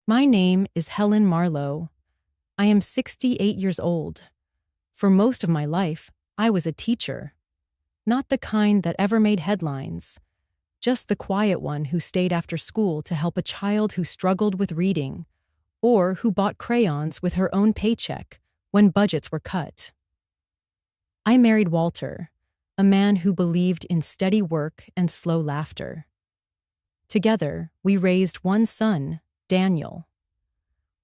My name is Helen Marlowe. I am 68 years old. For most of my life, I was a teacher. Not the kind that ever made headlines, just the quiet one who stayed after school to help a child who struggled with reading, or who bought crayons with her own paycheck when budgets were cut. I married Walter, a man who believed in steady work and slow laughter. Together, we raised one son, Daniel.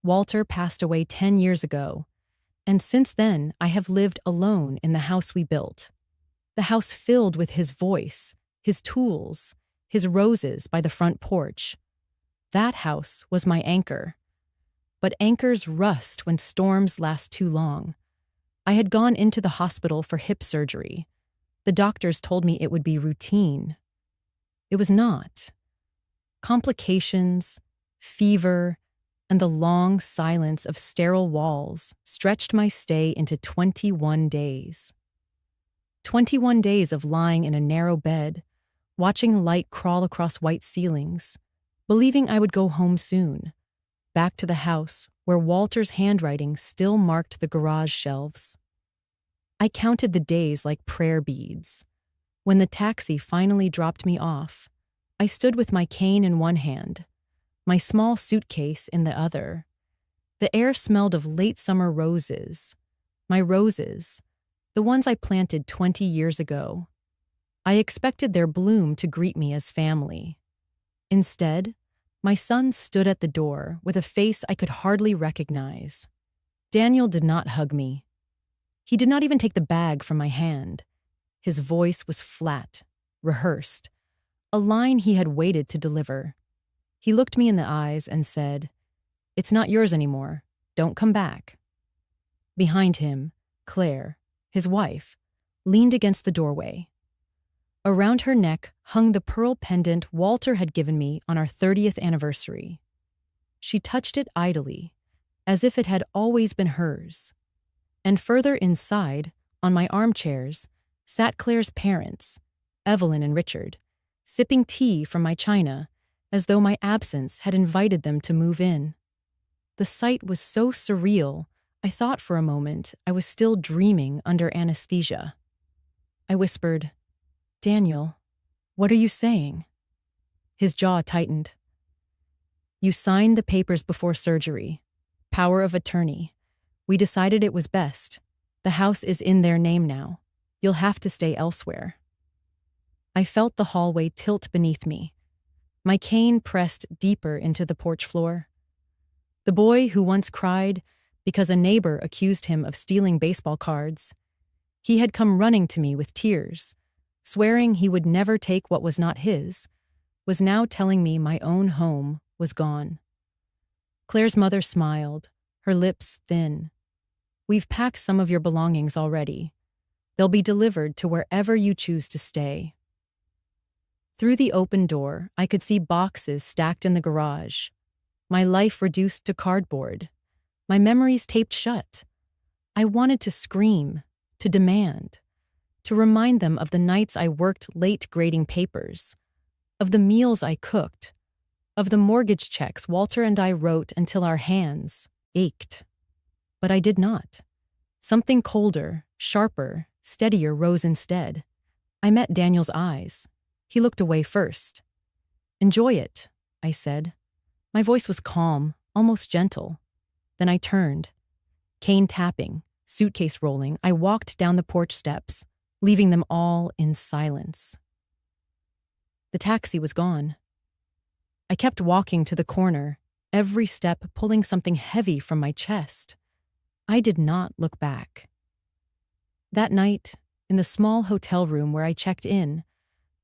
Walter passed away 10 years ago, and since then I have lived alone in the house we built. The house filled with his voice, his tools, his roses by the front porch. That house was my anchor. But anchors rust when storms last too long. I had gone into the hospital for hip surgery. The doctors told me it would be routine. It was not. Complications, fever, and the long silence of sterile walls stretched my stay into 21 days. 21 days of lying in a narrow bed, watching light crawl across white ceilings, believing I would go home soon, back to the house where Walter's handwriting still marked the garage shelves. I counted the days like prayer beads. When the taxi finally dropped me off, I stood with my cane in one hand, my small suitcase in the other. The air smelled of late summer roses. My roses, the ones I planted 20 years ago. I expected their bloom to greet me as family. Instead, my son stood at the door with a face I could hardly recognize. Daniel did not hug me. He did not even take the bag from my hand. His voice was flat, rehearsed, a line he had waited to deliver. He looked me in the eyes and said, "It's not yours anymore. Don't come back." Behind him, Claire, his wife, leaned against the doorway. Around her neck hung the pearl pendant Walter had given me on our 30th anniversary. She touched it idly, as if it had always been hers. And further inside, on my armchairs, sat Claire's parents, Evelyn and Richard, sipping tea from my china, as though my absence had invited them to move in. The sight was so surreal, I thought for a moment I was still dreaming under anesthesia. I whispered, "Daniel, what are you saying?" His jaw tightened. "You signed the papers before surgery. Power of attorney. We decided it was best. The house is in their name now. You'll have to stay elsewhere." I felt the hallway tilt beneath me. My cane pressed deeper into the porch floor. The boy who once cried because a neighbor accused him of stealing baseball cards. He had come running to me with tears, swearing he would never take what was not his, was now telling me my own home was gone. Claire's mother smiled, her lips thin. "We've packed some of your belongings already. They'll be delivered to wherever you choose to stay." Through the open door, I could see boxes stacked in the garage. My life reduced to cardboard. My memories taped shut. I wanted to scream, to demand, to remind them of the nights I worked late grading papers, of the meals I cooked, of the mortgage checks Walter and I wrote until our hands ached. But I did not. Something colder, sharper, steadier rose instead. I met Daniel's eyes. He looked away first. "Enjoy it," I said. My voice was calm, almost gentle. Then I turned. Cane tapping, suitcase rolling, I walked down the porch steps, leaving them all in silence. The taxi was gone. I kept walking to the corner, every step pulling something heavy from my chest. I did not look back. That night, in the small hotel room where I checked in,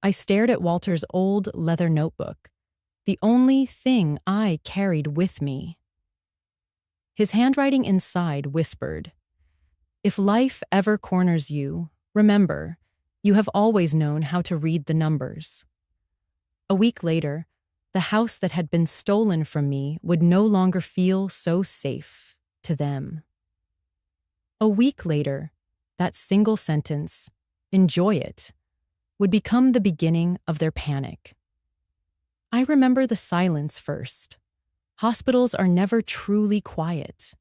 I stared at Walter's old leather notebook, the only thing I carried with me. His handwriting inside whispered, "If life ever corners you, remember, you have always known how to read the numbers." A week later, the house that had been stolen from me would no longer feel so safe to them. A week later, that single sentence, "Enjoy it," would become the beginning of their panic. I remember the silence first, Hospitals are never truly quiet,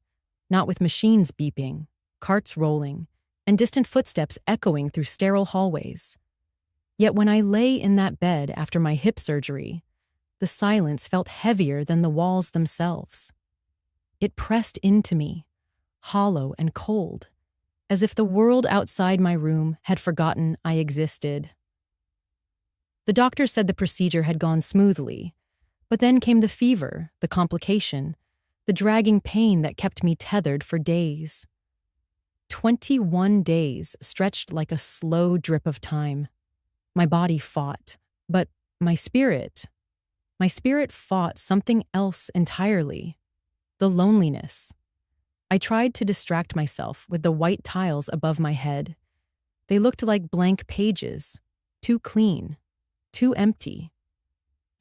not with machines beeping, carts rolling, and distant footsteps echoing through sterile hallways. Yet when I lay in that bed after my hip surgery, the silence felt heavier than the walls themselves. It pressed into me, hollow and cold, as if the world outside my room had forgotten I existed. The doctor said the procedure had gone smoothly, but then came the fever, the complication, the dragging pain that kept me tethered for days. 21 days stretched like a slow drip of time. My body fought, but my spirit fought something else entirely. The loneliness. I tried to distract myself with the white tiles above my head. They looked like blank pages, too clean, too empty.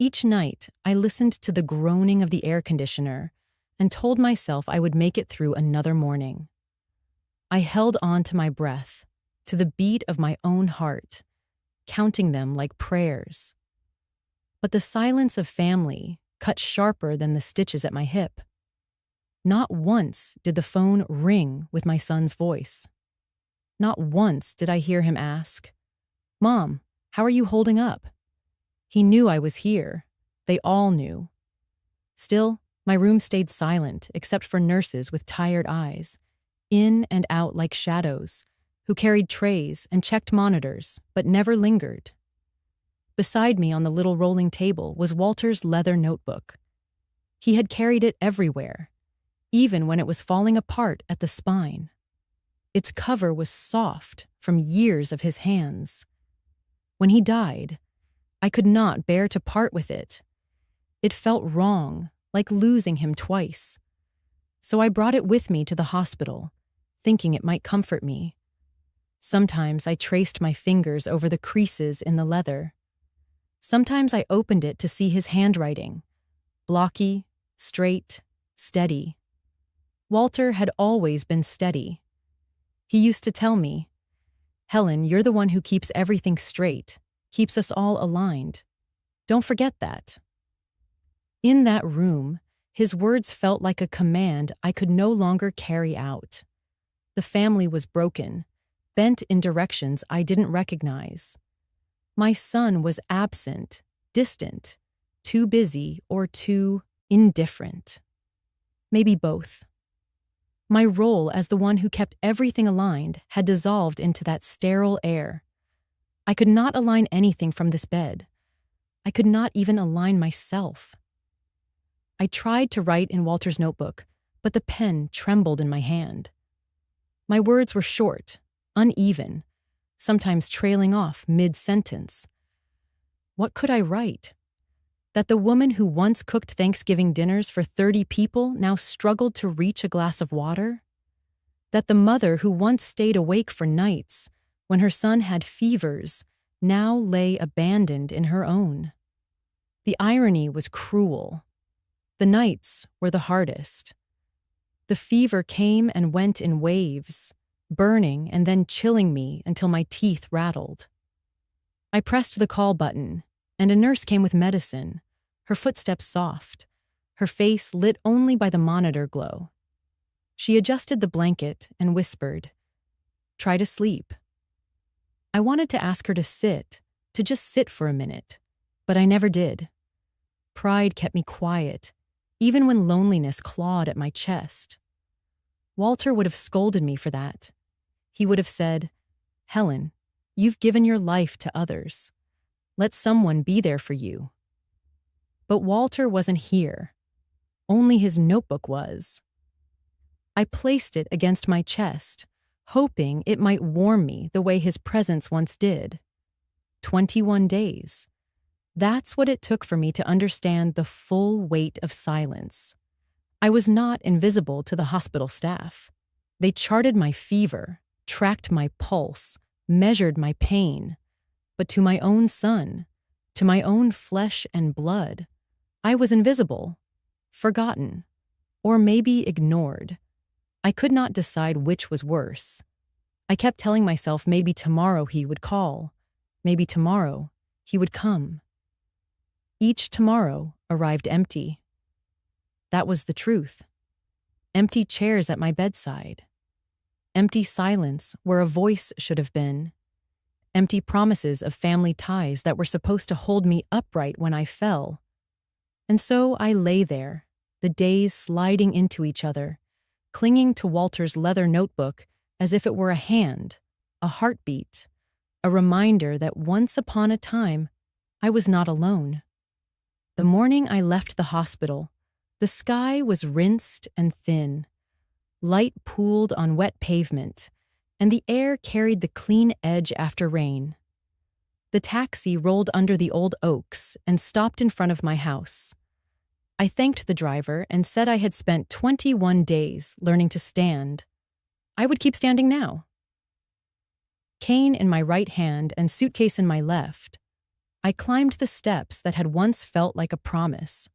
Each night, I listened to the groaning of the air conditioner and told myself I would make it through another morning. I held on to my breath, to the beat of my own heart, counting them like prayers. But the silence of family cut sharper than the stitches at my hip. Not once did the phone ring with my son's voice. Not once did I hear him ask, "Mom, how are you holding up?" He knew I was here. They all knew. Still, my room stayed silent except for nurses with tired eyes, in and out like shadows, who carried trays and checked monitors, but never lingered. Beside me on the little rolling table was Walter's leather notebook. He had carried it everywhere, even when it was falling apart at the spine. Its cover was soft from years of his hands. When he died, I could not bear to part with it. It felt wrong, like losing him twice. So I brought it with me to the hospital, thinking it might comfort me. Sometimes I traced my fingers over the creases in the leather. Sometimes I opened it to see his handwriting, blocky, straight, steady. Walter had always been steady. He used to tell me, "Helen, you're the one who keeps everything straight, keeps us all aligned. Don't forget that." In that room, his words felt like a command I could no longer carry out. The family was broken, bent in directions I didn't recognize. My son was absent, distant, too busy, or too indifferent. Maybe both. My role as the one who kept everything aligned had dissolved into that sterile air. I could not align anything from this bed. I could not even align myself. I tried to write in Walter's notebook, but the pen trembled in my hand. My words were short, uneven, sometimes trailing off mid-sentence. What could I write? That the woman who once cooked Thanksgiving dinners for 30 people now struggled to reach a glass of water? That the mother who once stayed awake for nights when her son had fevers now lay abandoned in her own? The irony was cruel. The nights were the hardest. The fever came and went in waves, burning and then chilling me until my teeth rattled. I pressed the call button, and a nurse came with medicine, her footsteps soft, her face lit only by the monitor glow. She adjusted the blanket and whispered, "Try to sleep." I wanted to ask her to just sit for a minute, but I never did. Pride kept me quiet, even when loneliness clawed at my chest. Walter would have scolded me for that. He would have said, "Helen, you've given your life to others. Let someone be there for you." But Walter wasn't here. Only his notebook was. I placed it against my chest, hoping it might warm me the way his presence once did. 21 days. That's what it took for me to understand the full weight of silence. I was not invisible to the hospital staff. They charted my fever, tracked my pulse, measured my pain. But to my own son, to my own flesh and blood, I was invisible, forgotten, or maybe ignored. I could not decide which was worse. I kept telling myself maybe tomorrow he would call, maybe tomorrow he would come. Each tomorrow arrived empty. That was the truth. Empty chairs at my bedside. Empty silence where a voice should have been. Empty promises of family ties that were supposed to hold me upright when I fell. And so I lay there, the days sliding into each other, clinging to Walter's leather notebook as if it were a hand, a heartbeat, a reminder that once upon a time, I was not alone. The morning I left the hospital, the sky was rinsed and thin. Light pooled on wet pavement, and the air carried the clean edge after rain. The taxi rolled under the old oaks and stopped in front of my house. I thanked the driver and said I had spent 21 days learning to stand. I would keep standing now. Cane in my right hand and suitcase in my left, I climbed the steps that had once felt like a promise.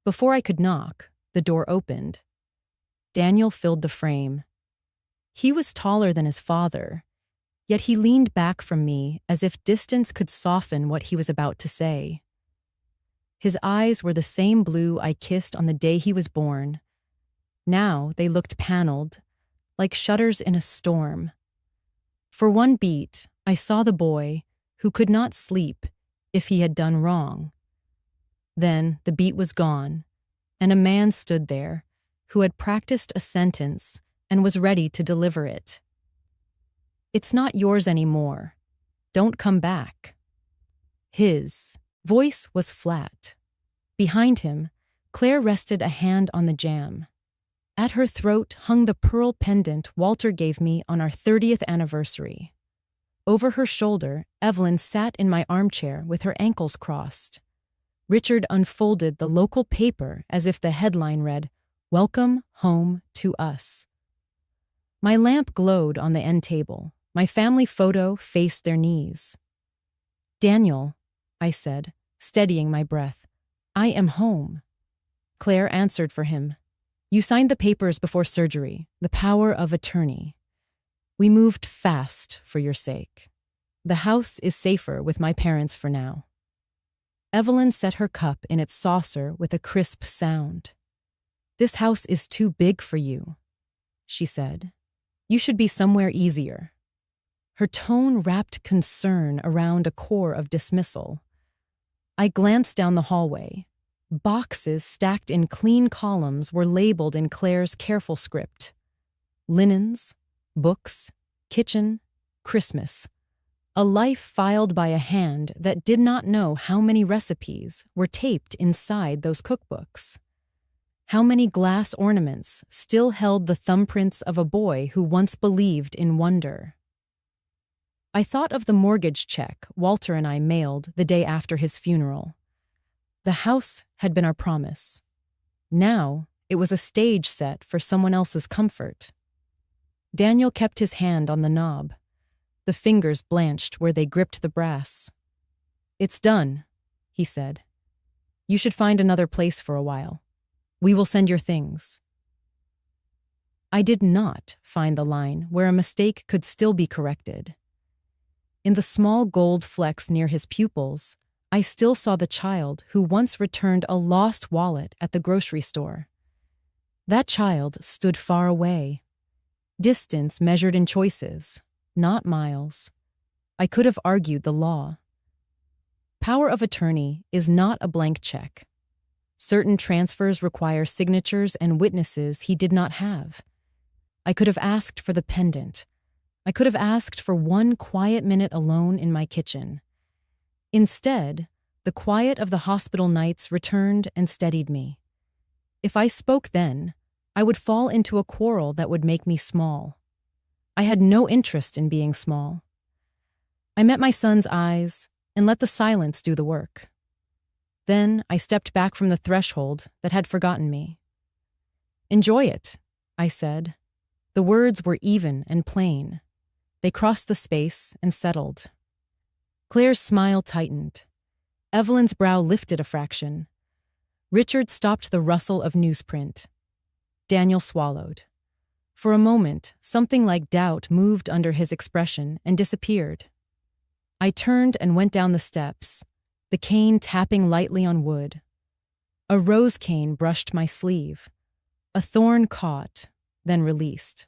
Before I could knock, the door opened. Daniel filled the frame. He was taller than his father, yet he leaned back from me as if distance could soften what he was about to say. His eyes were the same blue I kissed on the day he was born. Now they looked paneled, like shutters in a storm. For one beat, I saw the boy who could not sleep if he had done wrong. Then the beat was gone, and a man stood there who had practiced a sentence and was ready to deliver it. It's not yours anymore. Don't come back. His voice was flat. Behind him, Claire rested a hand on the jamb. At her throat hung the pearl pendant Walter gave me on our 30th anniversary. Over her shoulder, Evelyn sat in my armchair with her ankles crossed. Richard unfolded the local paper as if the headline read, "Welcome home to us." My lamp glowed on the end table. My family photo faced their knees. "Daniel," I said, steadying my breath, "I am home." Claire answered for him. "You signed the papers before surgery, the power of attorney. We moved fast for your sake. The house is safer with my parents for now." Evelyn set her cup in its saucer with a crisp sound. "This house is too big for you," she said. "You should be somewhere easier." Her tone wrapped concern around a core of dismissal. I glanced down the hallway. Boxes stacked in clean columns were labeled in Claire's careful script. Linens, books, kitchen, Christmas. A life filed by a hand that did not know how many recipes were taped inside those cookbooks. How many glass ornaments still held the thumbprints of a boy who once believed in wonder? I thought of the mortgage check Walter and I mailed the day after his funeral. The house had been our promise. Now it was a stage set for someone else's comfort. Daniel kept his hand on the knob. The fingers blanched where they gripped the brass. "It's done," he said. "You should find another place for a while. We will send your things." I did not find the line where a mistake could still be corrected. In the small gold flecks near his pupils, I still saw the child who once returned a lost wallet at the grocery store. That child stood far away. Distance measured in choices, not miles. I could have argued the law. Power of attorney is not a blank check. Certain transfers require signatures and witnesses he did not have. I could have asked for the pendant. I could have asked for one quiet minute alone in my kitchen. Instead, the quiet of the hospital nights returned and steadied me. If I spoke then, I would fall into a quarrel that would make me small. I had no interest in being small. I met my son's eyes and let the silence do the work. Then I stepped back from the threshold that had forgotten me. "Enjoy it," I said. The words were even and plain. They crossed the space and settled. Claire's smile tightened. Evelyn's brow lifted a fraction. Richard stopped the rustle of newsprint. Daniel swallowed. For a moment, something like doubt moved under his expression and disappeared. I turned and went down the steps, the cane tapping lightly on wood. A rose cane brushed my sleeve. A thorn caught, then released.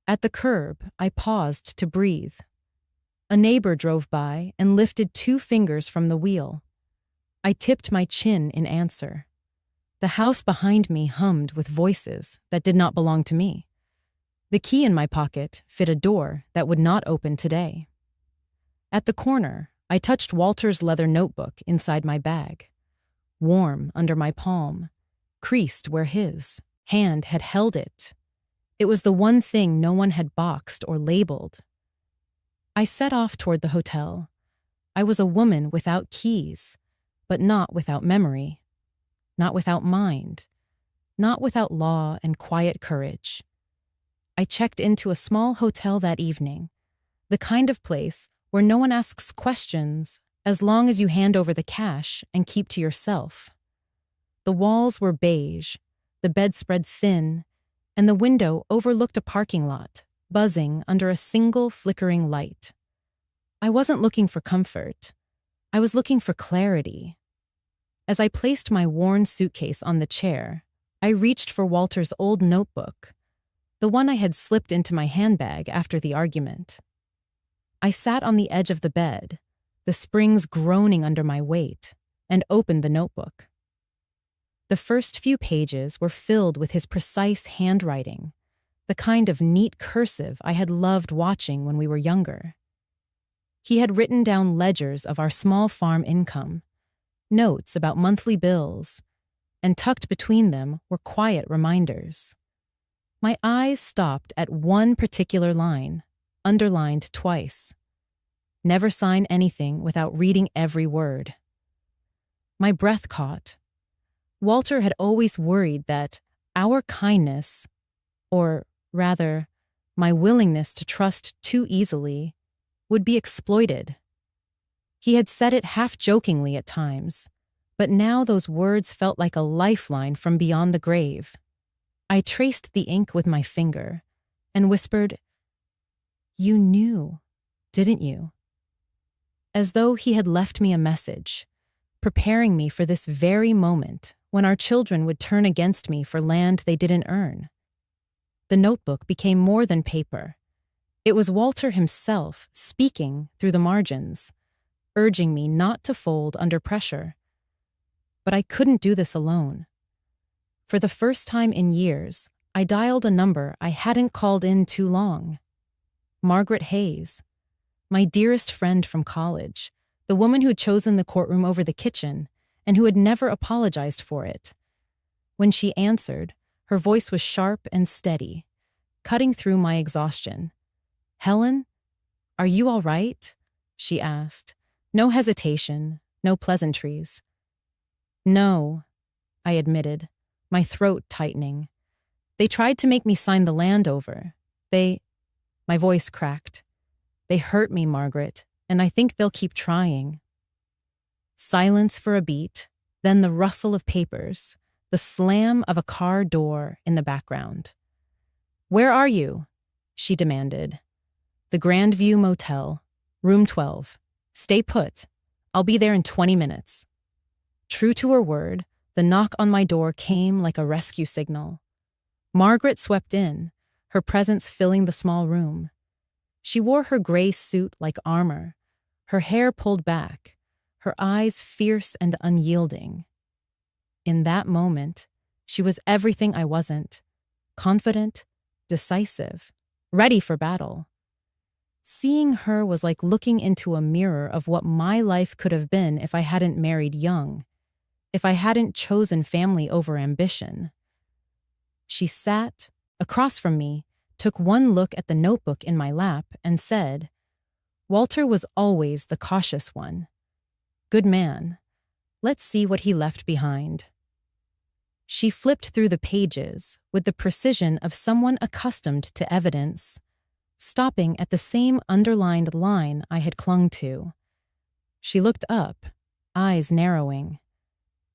At the curb, I paused to breathe. A neighbor drove by and lifted 2 fingers from the wheel. I tipped my chin in answer. The house behind me hummed with voices that did not belong to me. The key in my pocket fit a door that would not open today. At the corner, I touched Walter's leather notebook inside my bag. Warm under my palm, creased where his hand had held it. It was the one thing no one had boxed or labeled. I set off toward the hotel. I was a woman without keys, but not without memory, not without mind, not without law and quiet courage. I checked into a small hotel that evening, the kind of place where no one asks questions as long as you hand over the cash and keep to yourself. The walls were beige, the bedspread thin, and the window overlooked a parking lot, buzzing under a single flickering light. I wasn't looking for comfort. I was looking for clarity. As I placed my worn suitcase on the chair, I reached for Walter's old notebook, the one I had slipped into my handbag after the argument. I sat on the edge of the bed, the springs groaning under my weight, and opened the notebook. The first few pages were filled with his precise handwriting, the kind of neat cursive I had loved watching when we were younger. He had written down ledgers of our small farm income, notes about monthly bills, and tucked between them were quiet reminders. My eyes stopped at one particular line, underlined twice. Never sign anything without reading every word. My breath caught. Walter had always worried that our kindness, or rather, my willingness to trust too easily, would be exploited. He had said it half-jokingly at times, but now those words felt like a lifeline from beyond the grave. I traced the ink with my finger and whispered, "You knew, didn't you?" As though he had left me a message, preparing me for this very moment when our children would turn against me for land they didn't earn. The notebook became more than paper. It was Walter himself speaking through the margins, urging me not to fold under pressure. But I couldn't do this alone. For the first time in years, I dialed a number I hadn't called in too long. Margaret Hayes, my dearest friend from college, the woman who'd chosen the courtroom over the kitchen and who had never apologized for it. When she answered, her voice was sharp and steady, cutting through my exhaustion. "Helen, are you all right?" she asked. No hesitation, no pleasantries. "No," I admitted, my throat tightening. "They tried to make me sign the land over. My voice cracked. They hurt me, Margaret, and I think they'll keep trying." Silence for a beat, then the rustle of papers, the slam of a car door in the background. "Where are you?" she demanded. "The Grandview Motel, room 12. Stay put. I'll be there in 20 minutes. True to her word, the knock on my door came like a rescue signal. Margaret swept in, her presence filling the small room. She wore her gray suit like armor, her hair pulled back, her eyes fierce and unyielding. In that moment, she was everything I wasn't: confident, decisive, ready for battle. Seeing her was like looking into a mirror of what my life could have been if I hadn't married young, if I hadn't chosen family over ambition. She sat across from me, took one look at the notebook in my lap, and said, "Walter was always the cautious one. Good man. Let's see what he left behind." She flipped through the pages with the precision of someone accustomed to evidence, stopping at the same underlined line I had clung to. She looked up, eyes narrowing.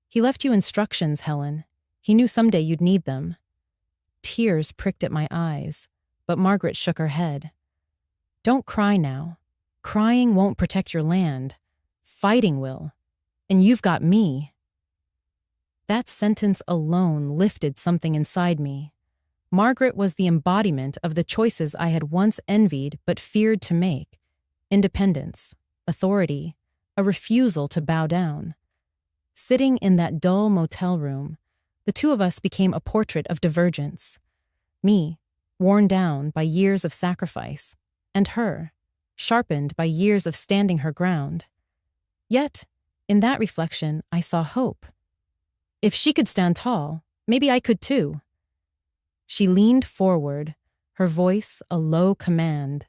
"He left you instructions, Helen. He knew someday you'd need them." Tears pricked at my eyes, but Margaret shook her head. "Don't cry now. Crying won't protect your land. Fighting will. And you've got me." That sentence alone lifted something inside me. Margaret was the embodiment of the choices I had once envied but feared to make: independence, authority, a refusal to bow down. Sitting in that dull motel room, the two of us became a portrait of divergence. Me, worn down by years of sacrifice, and her, sharpened by years of standing her ground. Yet, in that reflection, I saw hope. If she could stand tall, maybe I could too. She leaned forward, her voice a low command.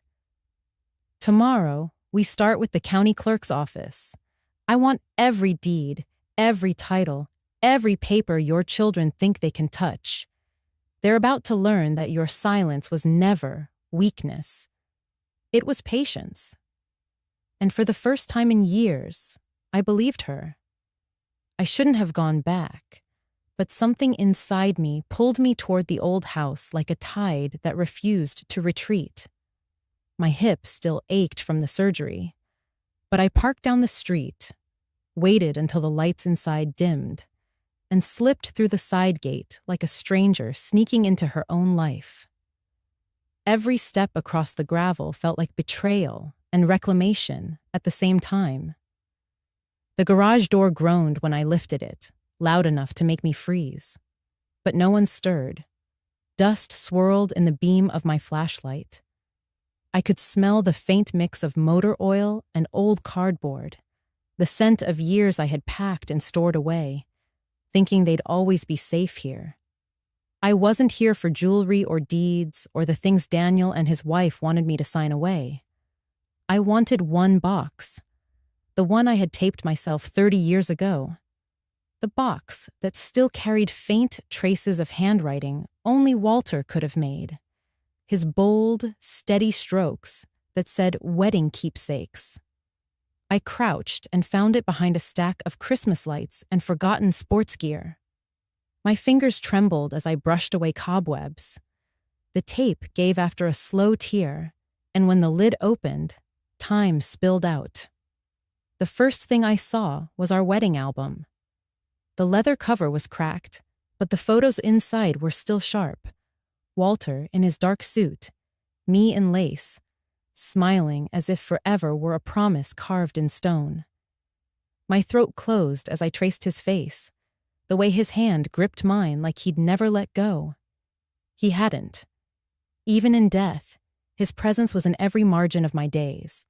Tomorrow, we start with the county clerk's office. I want every deed, every title, every paper your children think they can touch. They're about to learn that your silence was never weakness. It was patience. And for the first time in years, I believed her. I shouldn't have gone back, but something inside me pulled me toward the old house like a tide that refused to retreat. My hip still ached from the surgery, but I parked down the street, waited until the lights inside dimmed, and slipped through the side gate like a stranger sneaking into her own life. Every step across the gravel felt like betrayal and reclamation at the same time. The garage door groaned when I lifted it, loud enough to make me freeze. But no one stirred. Dust swirled in the beam of my flashlight. I could smell the faint mix of motor oil and old cardboard, the scent of years I had packed and stored away, thinking they'd always be safe here. I wasn't here for jewelry or deeds or the things Daniel and his wife wanted me to sign away. I wanted one box, the one I had taped myself 30 years ago. The box that still carried faint traces of handwriting only Walter could have made. His bold, steady strokes that said wedding keepsakes. I crouched and found it behind a stack of Christmas lights and forgotten sports gear. My fingers trembled as I brushed away cobwebs. The tape gave after a slow tear, and when the lid opened, time spilled out. The first thing I saw was our wedding album. The leather cover was cracked, but the photos inside were still sharp. Walter in his dark suit, me in lace, smiling as if forever were a promise carved in stone. My throat closed as I traced his face, the way his hand gripped mine like he'd never let go. He hadn't. Even in death, his presence was in every margin of my days.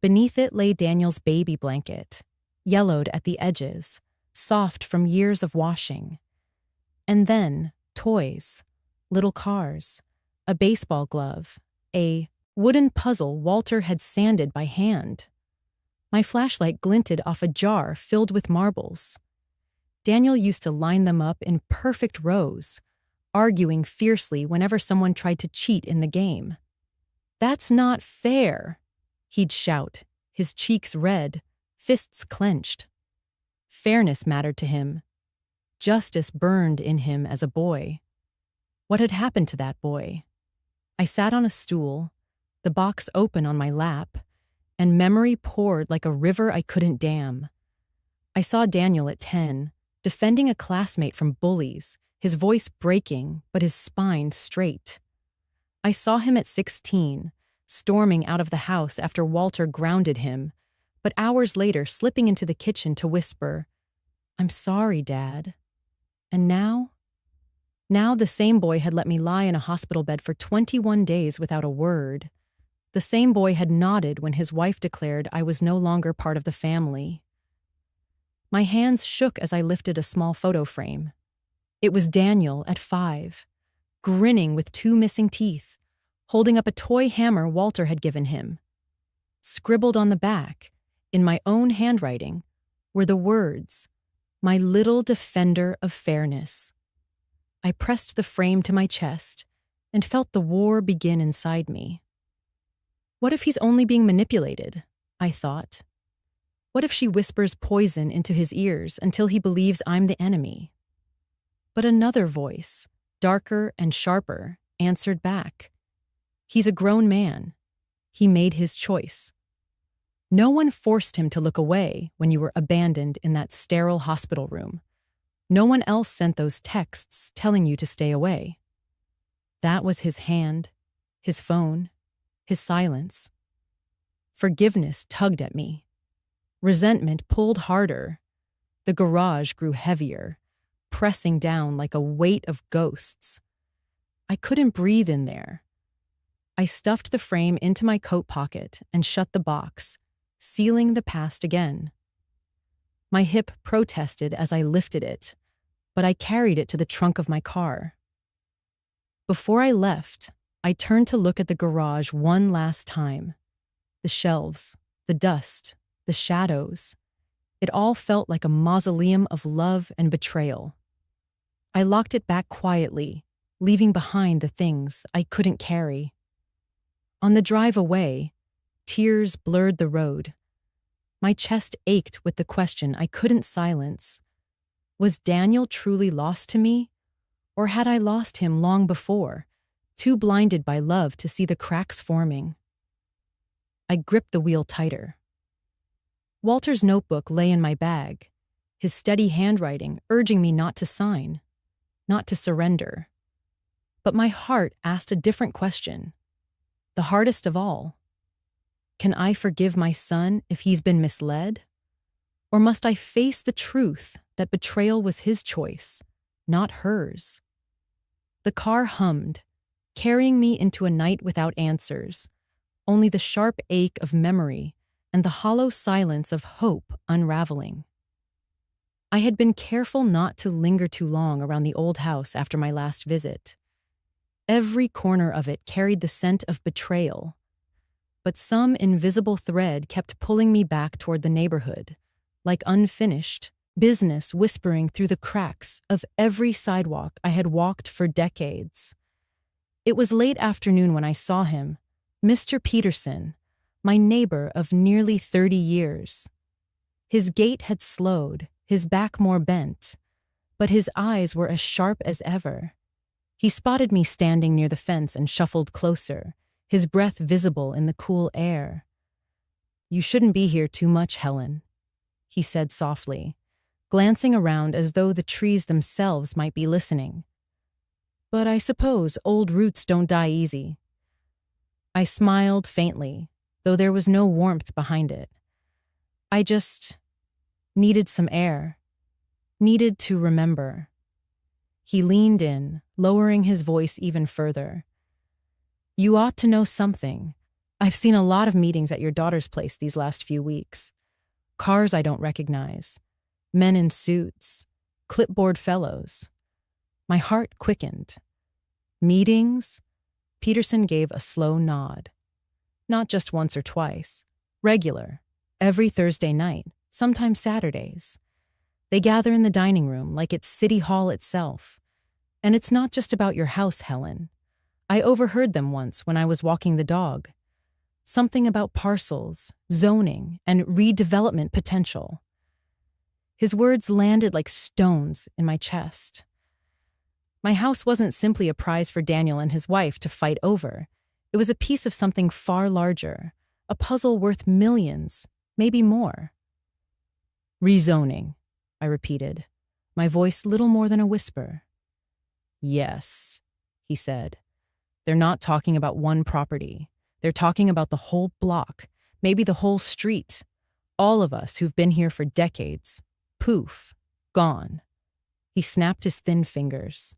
Beneath it lay Daniel's baby blanket, yellowed at the edges, soft from years of washing. And then, toys, little cars, a baseball glove, a wooden puzzle Walter had sanded by hand. My flashlight glinted off a jar filled with marbles. Daniel used to line them up in perfect rows, arguing fiercely whenever someone tried to cheat in the game. "That's not fair," he'd shout, his cheeks red, fists clenched. Fairness mattered to him. Justice burned in him as a boy. What had happened to that boy? I sat on a stool, the box open on my lap, and memory poured like a river I couldn't dam. I saw Daniel at 10, defending a classmate from bullies, his voice breaking, but his spine straight. I saw him at 16, storming out of the house after Walter grounded him, but hours later slipping into the kitchen to whisper, "I'm sorry, Dad." And now? Now the same boy had let me lie in a hospital bed for 21 days without a word. The same boy had nodded when his wife declared I was no longer part of the family. My hands shook as I lifted a small photo frame. It was Daniel at 5, grinning with 2 missing teeth, holding up a toy hammer Walter had given him. Scribbled on the back, in my own handwriting, were the words, "My little defender of fairness." I pressed the frame to my chest and felt the war begin inside me. What if he's only being manipulated? I thought. What if she whispers poison into his ears until he believes I'm the enemy? But another voice, darker and sharper, answered back. He's a grown man. He made his choice. No one forced him to look away when you were abandoned in that sterile hospital room. No one else sent those texts telling you to stay away. That was his hand, his phone, his silence. Forgiveness tugged at me. Resentment pulled harder. The garage grew heavier, pressing down like a weight of ghosts. I couldn't breathe in there. I stuffed the frame into my coat pocket and shut the box, sealing the past again. My hip protested as I lifted it, but I carried it to the trunk of my car. Before I left, I turned to look at the garage one last time. The shelves, the dust, the shadows. It all felt like a mausoleum of love and betrayal. I locked it back quietly, leaving behind the things I couldn't carry. On the drive away, tears blurred the road. My chest ached with the question I couldn't silence. Was Daniel truly lost to me? Or had I lost him long before, too blinded by love to see the cracks forming? I gripped the wheel tighter. Walter's notebook lay in my bag, his steady handwriting urging me not to sign, not to surrender. But my heart asked a different question, the hardest of all. Can I forgive my son if he's been misled? Or must I face the truth that betrayal was his choice, not hers? The car hummed, carrying me into a night without answers, only the sharp ache of memory and the hollow silence of hope unraveling. I had been careful not to linger too long around the old house after my last visit. Every corner of it carried the scent of betrayal, but some invisible thread kept pulling me back toward the neighborhood, like unfinished business whispering through the cracks of every sidewalk I had walked for decades. It was late afternoon when I saw him, Mr. Peterson, my neighbor of nearly 30 years. His gait had slowed, his back more bent, but his eyes were as sharp as ever. He spotted me standing near the fence and shuffled closer, his breath visible in the cool air. "You shouldn't be here too much, Helen," he said softly, glancing around as though the trees themselves might be listening. "But I suppose old roots don't die easy." I smiled faintly, though there was no warmth behind it. I just needed some air, needed to remember. He leaned in, lowering his voice even further. "You ought to know something. I've seen a lot of meetings at your daughter's place these last few weeks. Cars I don't recognize, men in suits, clipboard fellows." My heart quickened. "Meetings?" Peterson gave a slow nod. "Not just once or twice. Regular. Every Thursday night, sometimes Saturdays. They gather in the dining room like it's City Hall itself. And it's not just about your house, Helen. I overheard them once when I was walking the dog. Something about parcels, zoning, and redevelopment potential." His words landed like stones in my chest. My house wasn't simply a prize for Daniel and his wife to fight over. It was a piece of something far larger, a puzzle worth millions, maybe more. "Rezoning," I repeated, my voice little more than a whisper. "Yes," he said. "They're not talking about one property. They're talking about the whole block, maybe the whole street. All of us who've been here for decades. Poof, gone." He snapped his thin fingers.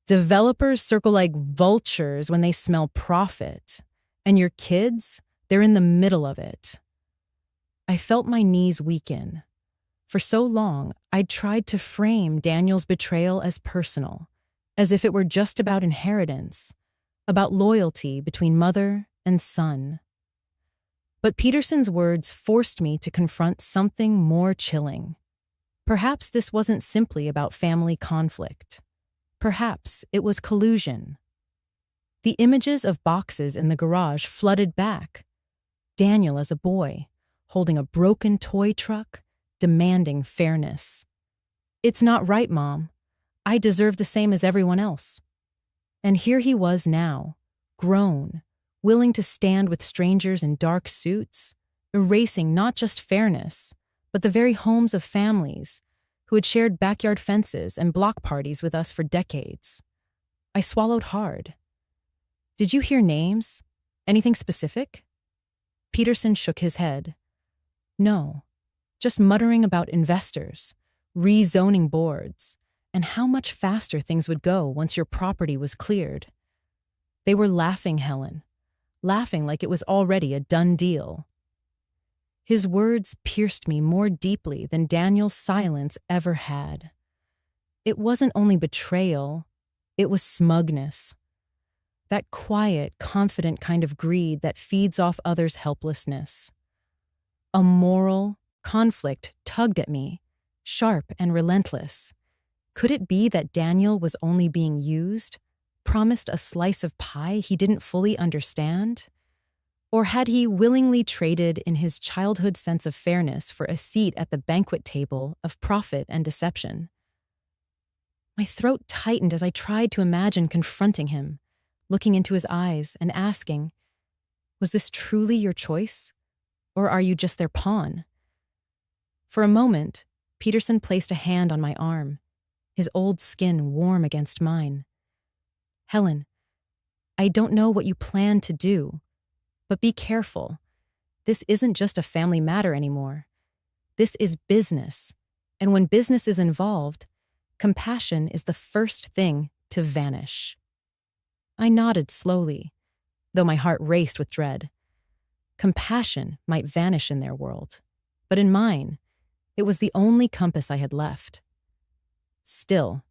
"Developers circle like vultures when they smell profit. And your kids, they're in the middle of it." I felt my knees weaken. For so long, I'd tried to frame Daniel's betrayal as personal, as if it were just about inheritance, about loyalty between mother and son. But Peterson's words forced me to confront something more chilling. Perhaps this wasn't simply about family conflict. Perhaps it was collusion. The images of boxes in the garage flooded back. Daniel as a boy, holding a broken toy truck, demanding fairness. "It's not right, Mom. I deserve the same as everyone else." And here he was now, grown, willing to stand with strangers in dark suits, erasing not just fairness, but the very homes of families, who had shared backyard fences and block parties with us for decades. I swallowed hard. Did you hear names? Anything specific? Peterson shook his head. No, just muttering about investors, rezoning boards, and how much faster things would go once your property was cleared. They were laughing, Helen, laughing like it was already a done deal. His words pierced me more deeply than Daniel's silence ever had. It wasn't only betrayal, it was smugness. That quiet, confident kind of greed that feeds off others' helplessness. A moral conflict tugged at me, sharp and relentless. Could it be that Daniel was only being used, promised a slice of pie he didn't fully understand? Or had he willingly traded in his childhood sense of fairness for a seat at the banquet table of profit and deception? My throat tightened as I tried to imagine confronting him, looking into his eyes and asking, was this truly your choice? Or are you just their pawn? For a moment, Peterson placed a hand on my arm, his old skin warm against mine. Helen, I don't know what you plan to do, but be careful. This isn't just a family matter anymore. This is business, and when business is involved, compassion is the first thing to vanish. I nodded slowly, though my heart raced with dread. Compassion might vanish in their world, but in mine, it was the only compass I had left. Still,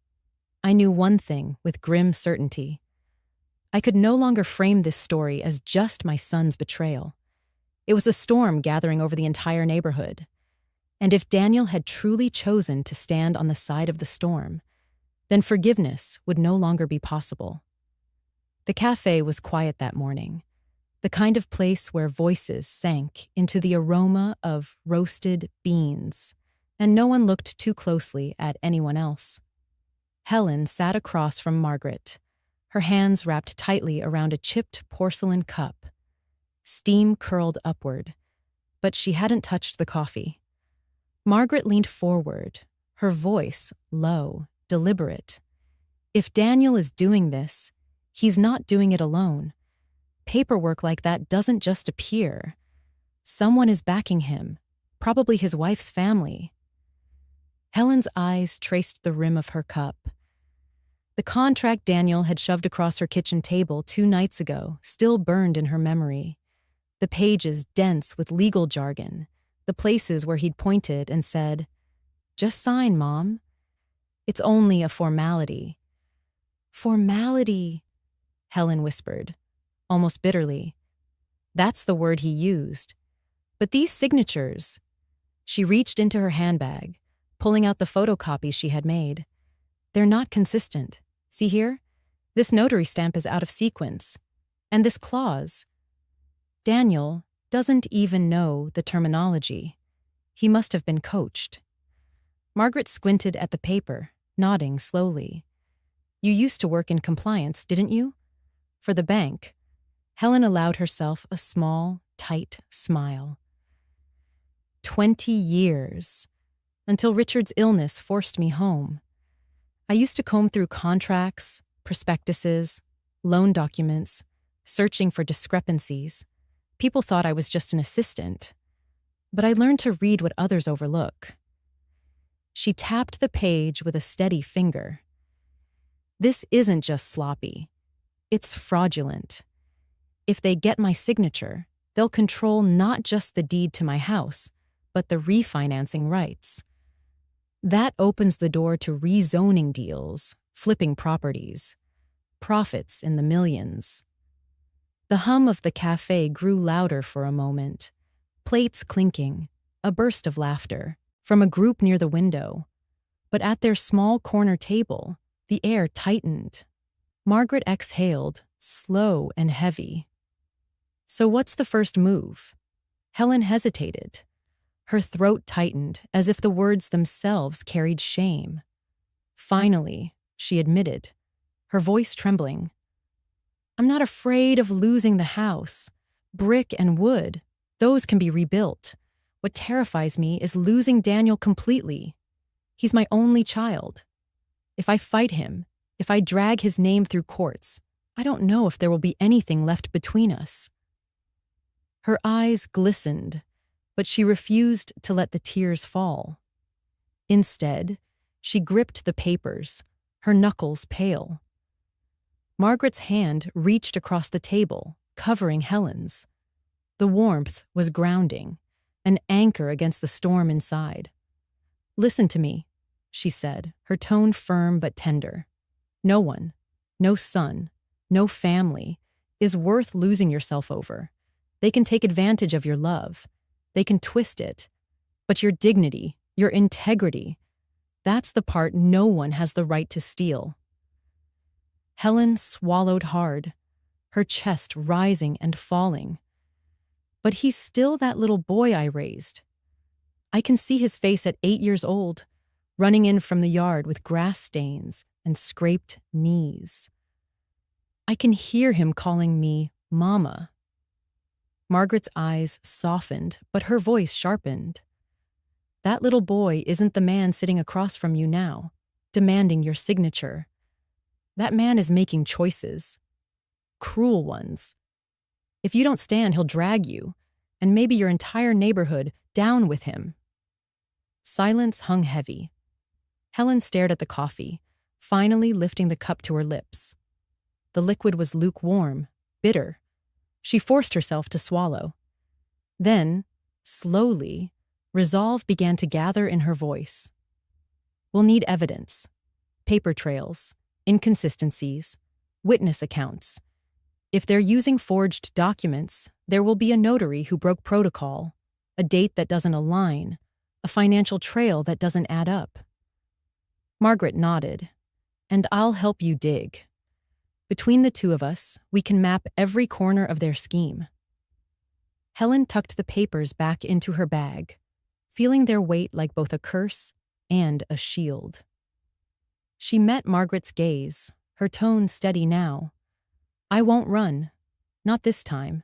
I knew one thing with grim certainty. I could no longer frame this story as just my son's betrayal. It was a storm gathering over the entire neighborhood. And if Daniel had truly chosen to stand on the side of the storm, then forgiveness would no longer be possible. The cafe was quiet that morning, the kind of place where voices sank into the aroma of roasted beans, and no one looked too closely at anyone else. Helen sat across from Margaret, her hands wrapped tightly around a chipped porcelain cup. Steam curled upward, but she hadn't touched the coffee. Margaret leaned forward, her voice low, deliberate. If Daniel is doing this, he's not doing it alone. Paperwork like that doesn't just appear. Someone is backing him, probably his wife's family. Helen's eyes traced the rim of her cup. The contract Daniel had shoved across her kitchen table 2 nights ago still burned in her memory. The pages dense with legal jargon, the places where he'd pointed and said, "Just sign, Mom. It's only a formality." Formality, Helen whispered, almost bitterly. That's the word he used. But these signatures... She reached into her handbag, pulling out the photocopies she had made. They're not consistent. See here? This notary stamp is out of sequence. And this clause. Daniel doesn't even know the terminology. He must have been coached. Margaret squinted at the paper, nodding slowly. You used to work in compliance, didn't you? For the bank. Helen allowed herself a small, tight smile. 20 years. Until Richard's illness forced me home. I used to comb through contracts, prospectuses, loan documents, searching for discrepancies. People thought I was just an assistant. But I learned to read what others overlook. She tapped the page with a steady finger. This isn't just sloppy. It's fraudulent. If they get my signature, they'll control not just the deed to my house, but the refinancing rights. That opens the door to rezoning deals, flipping properties, profits in the millions. The hum of the cafe grew louder for a moment, plates clinking, a burst of laughter from a group near the window. But at their small corner table, the air tightened. Margaret exhaled, slow and heavy. So what's the first move? Helen hesitated. Her throat tightened as if the words themselves carried shame. Finally, she admitted, her voice trembling. I'm not afraid of losing the house. Brick and wood, those can be rebuilt. What terrifies me is losing Daniel completely. He's my only child. If I fight him, if I drag his name through courts, I don't know if there will be anything left between us." Her eyes glistened, but she refused to let the tears fall. Instead, she gripped the papers, her knuckles pale. Margaret's hand reached across the table, covering Helen's. The warmth was grounding, an anchor against the storm inside. "Listen to me," she said, her tone firm but tender. "No one, no son, no family, is worth losing yourself over. They can take advantage of your love. They can twist it. But your dignity, your integrity, that's the part no one has the right to steal." Helen swallowed hard, her chest rising and falling. "But he's still that little boy I raised. I can see his face at 8 years old, running in from the yard with grass stains and scraped knees. I can hear him calling me Mama." Margaret's eyes softened, but her voice sharpened. "That little boy isn't the man sitting across from you now, demanding your signature. That man is making choices. Cruel ones. If you don't stand, he'll drag you, and maybe your entire neighborhood, down with him." Silence hung heavy. Helen stared at the coffee, finally lifting the cup to her lips. The liquid was lukewarm, bitter. She forced herself to swallow. Then, slowly, resolve began to gather in her voice. "We'll need evidence. Paper trails, inconsistencies, witness accounts. If they're using forged documents, there will be a notary who broke protocol, a date that doesn't align, a financial trail that doesn't add up." Margaret nodded. "And I'll help you dig. Between the two of us, we can map every corner of their scheme." Helen tucked the papers back into her bag, feeling their weight like both a curse and a shield. She met Margaret's gaze, her tone steady now. "I won't run. Not this time.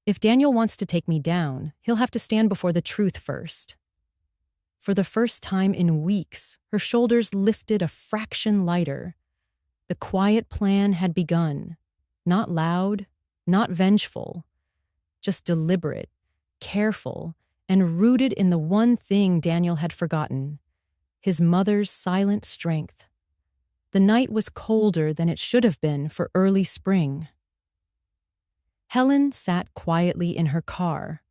If Daniel wants to take me down, he'll have to stand before the truth first." For the first time in weeks, her shoulders lifted a fraction lighter. The quiet plan had begun. Not loud, not vengeful, just deliberate, careful, and rooted in the one thing Daniel had forgotten: his mother's silent strength. The night was colder than it should have been for early spring. Helen sat quietly in her car,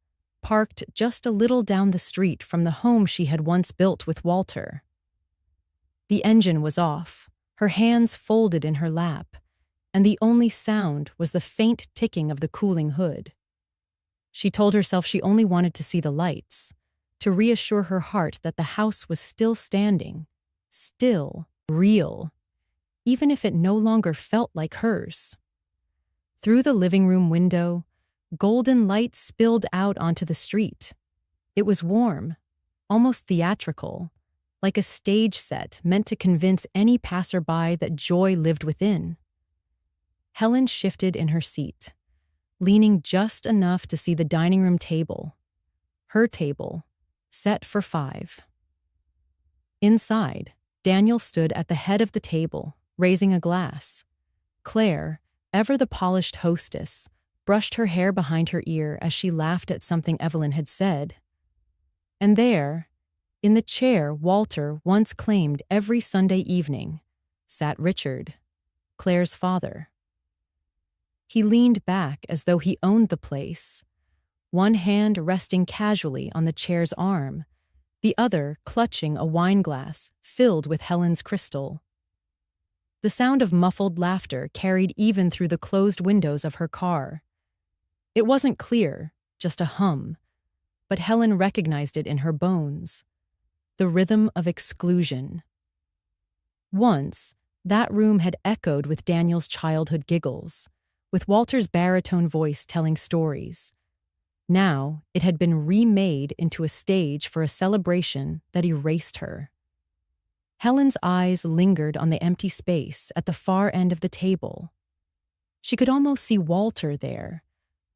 parked just a little down the street from the home she had once built with Walter. The engine was off, her hands folded in her lap, and the only sound was the faint ticking of the cooling hood. She told herself she only wanted to see the lights, to reassure her heart that the house was still standing, still real, even if it no longer felt like hers. Through the living room window, golden light spilled out onto the street. It was warm, almost theatrical, like a stage set meant to convince any passerby that joy lived within. Helen shifted in her seat, leaning just enough to see the dining room table. Her table, set for 5. Inside, Daniel stood at the head of the table, raising a glass. Claire, ever the polished hostess, brushed her hair behind her ear as she laughed at something Evelyn had said. And there, in the chair Walter once claimed every Sunday evening, sat Richard, Claire's father. He leaned back as though he owned the place, one hand resting casually on the chair's arm, the other clutching a wine glass filled with Helen's crystal. The sound of muffled laughter carried even through the closed windows of her car. It wasn't clear, just a hum, but Helen recognized it in her bones. The rhythm of exclusion. Once, that room had echoed with Daniel's childhood giggles, with Walter's baritone voice telling stories. Now, it had been remade into a stage for a celebration that erased her. Helen's eyes lingered on the empty space at the far end of the table. She could almost see Walter there,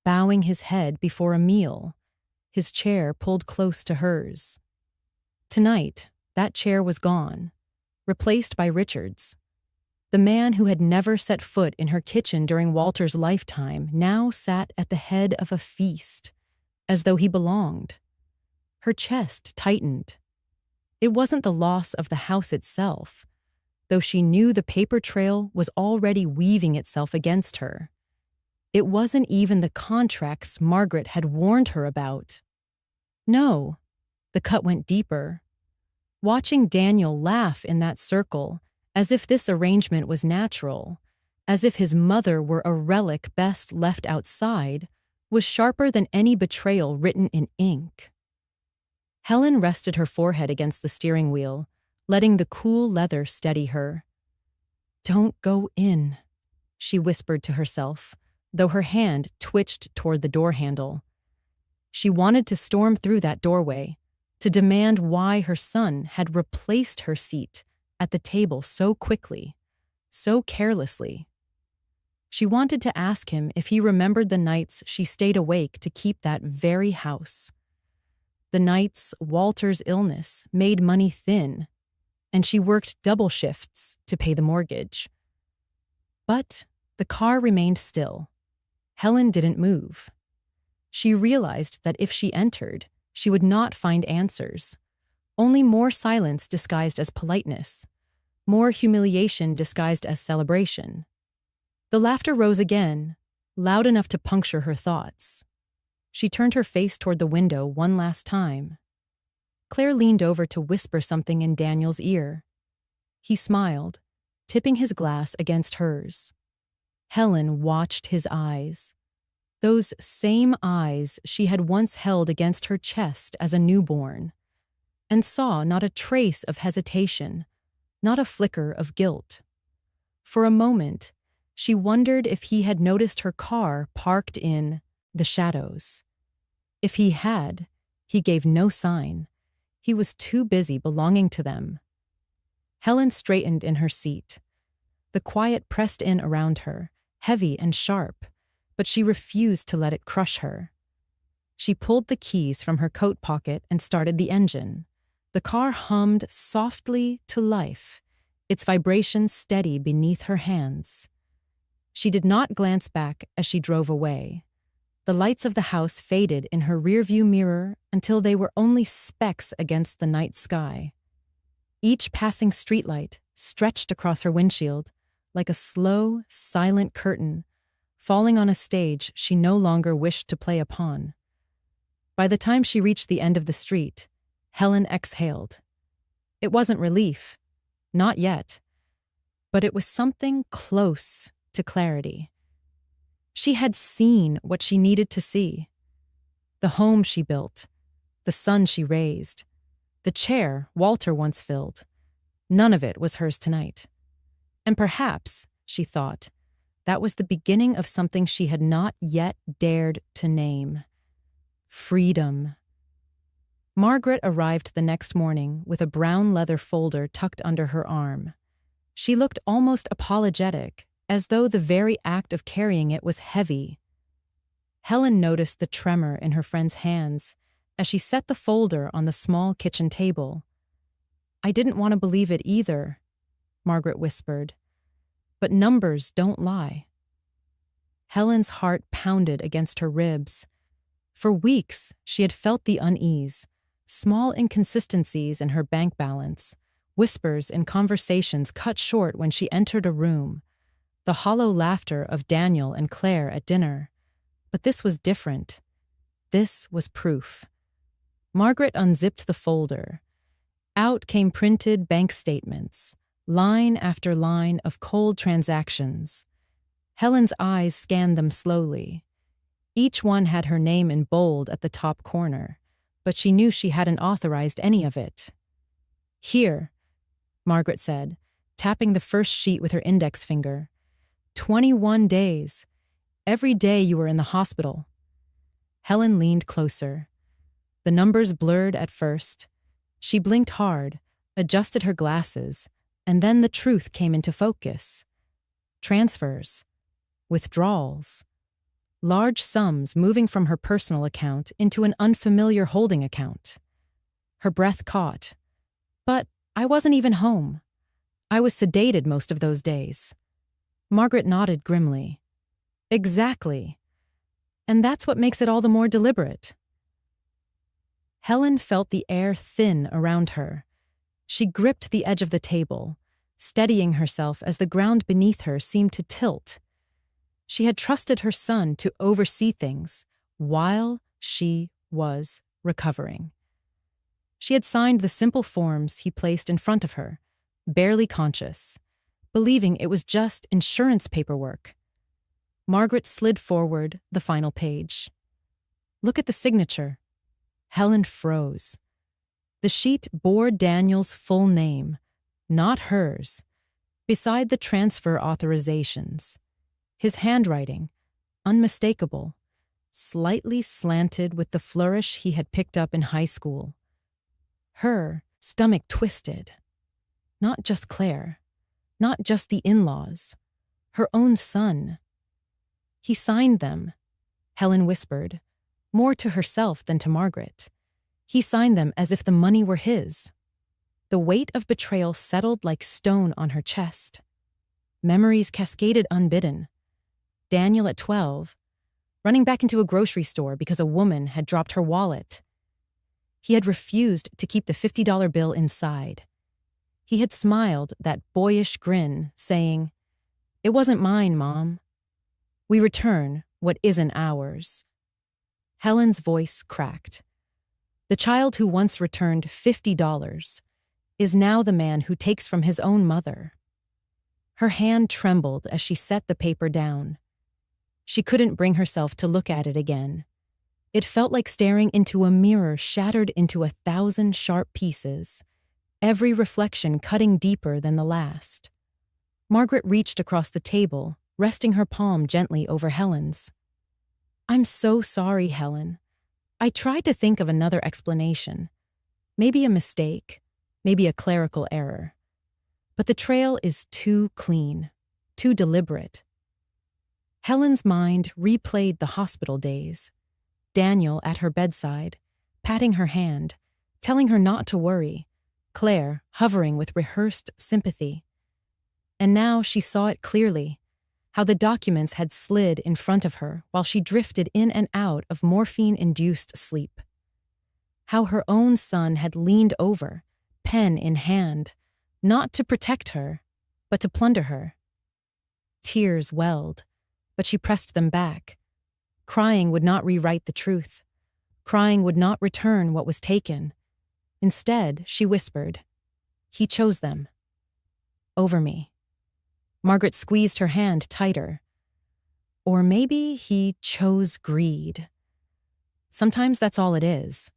bowing his head before a meal, his chair pulled close to hers. Tonight, That chair was gone, replaced by Richard's. The man who had never set foot in her kitchen during Walter's lifetime now sat at the head of a feast, as though he belonged. Her chest tightened. It wasn't the loss of the house itself, though she knew the paper trail was already weaving itself against her. It wasn't even the contracts Margaret had warned her about. No, the cut went deeper. Watching Daniel laugh in that circle, as if this arrangement was natural, as if his mother were a relic best left outside, was sharper than any betrayal written in ink. Helen rested her forehead against the steering wheel, letting the cool leather steady her. "Don't go in," she whispered to herself, though her hand twitched toward the door handle. She wanted to storm through that doorway, to demand why her son had replaced her seat at the table so quickly, so carelessly. She wanted to ask him if he remembered the nights she stayed awake to keep that very house. The nights Walter's illness made money thin, and she worked double shifts to pay the mortgage. But the car remained still. Helen didn't move. She realized that if she entered, she would not find answers, only more silence disguised as politeness, more humiliation disguised as celebration. The laughter rose again, loud enough to puncture her thoughts. She turned her face toward the window one last time. Claire leaned over to whisper something in Daniel's ear. He smiled, tipping his glass against hers. Helen watched his eyes. Those same eyes she had once held against her chest as a newborn, and saw not a trace of hesitation, not a flicker of guilt. For a moment, she wondered if he had noticed her car parked in the shadows. If he had, he gave no sign. He was too busy belonging to them. Helen straightened in her seat. The quiet pressed in around her, heavy and sharp, but she refused to let it crush her. She pulled the keys from her coat pocket and started the engine. The car hummed softly to life, its vibrations steady beneath her hands. She did not glance back as she drove away. The lights of the house faded in her rearview mirror until they were only specks against the night sky. Each passing streetlight stretched across her windshield like a slow, silent curtain, falling on a stage she no longer wished to play upon. By the time she reached the end of the street, Helen exhaled. It wasn't relief, not yet, but it was something close to clarity. She had seen what she needed to see. The home she built, the son she raised, the chair Walter once filled. None of it was hers tonight. And perhaps, she thought, that was the beginning of something she had not yet dared to name. Freedom. Margaret arrived the next morning with a brown leather folder tucked under her arm. She looked almost apologetic, as though the very act of carrying it was heavy. Helen noticed the tremor in her friend's hands as she set the folder on the small kitchen table. "I didn't want to believe it either," Margaret whispered. "But numbers don't lie." Helen's heart pounded against her ribs. For weeks, she had felt the unease, small inconsistencies in her bank balance, whispers in conversations cut short when she entered a room, the hollow laughter of Daniel and Claire at dinner. But this was different. This was proof. Margaret unzipped the folder. Out came printed bank statements, line after line of cold transactions. Helen's eyes scanned them slowly. Each one had her name in bold at the top corner, but she knew she hadn't authorized any of it. "Here," Margaret said, tapping the first sheet with her index finger. 21 days. Every day you were in the hospital." Helen leaned closer. The numbers blurred at first. She blinked hard, adjusted her glasses, and then the truth came into focus. Transfers. Withdrawals. Large sums moving from her personal account into an unfamiliar holding account. Her breath caught. But I wasn't even home. I was sedated most of those days. Margaret nodded grimly. Exactly. And that's what makes it all the more deliberate. Helen felt the air thin around her. She gripped the edge of the table, steadying herself as the ground beneath her seemed to tilt. She had trusted her son to oversee things while she was recovering. She had signed the simple forms he placed in front of her, barely conscious, believing it was just insurance paperwork. Margaret slid forward the final page. Look at the signature. Helen froze. The sheet bore Daniel's full name, not hers, beside the transfer authorizations. His handwriting, unmistakable, slightly slanted with the flourish he had picked up in high school. Her stomach twisted. Not just Claire, not just the in-laws, her own son. He signed them, Helen whispered, more to herself than to Margaret. He signed them as if the money were his. The weight of betrayal settled like stone on her chest. Memories cascaded unbidden. Daniel at 12, running back into a grocery store because a woman had dropped her wallet. He had refused to keep the $50 bill inside. He had smiled that boyish grin, saying, "It wasn't mine, Mom. We return what isn't ours." Helen's voice cracked. The child who once returned $50 is now the man who takes from his own mother. Her hand trembled as she set the paper down. She couldn't bring herself to look at it again. It felt like staring into a mirror shattered into 1,000 sharp pieces, every reflection cutting deeper than the last. Margaret reached across the table, resting her palm gently over Helen's. "I'm so sorry, Helen. I tried to think of another explanation. Maybe a mistake, maybe a clerical error. But the trail is too clean, too deliberate." Helen's mind replayed the hospital days. Daniel at her bedside, patting her hand, telling her not to worry. Claire hovering with rehearsed sympathy. And now she saw it clearly, how the documents had slid in front of her while she drifted in and out of morphine-induced sleep. How her own son had leaned over, pen in hand, not to protect her, but to plunder her. Tears welled, but she pressed them back. Crying would not rewrite the truth. Crying would not return what was taken. Instead, she whispered, "He chose them. Over me." Margaret squeezed her hand tighter. Or maybe he chose greed. Sometimes that's all it is.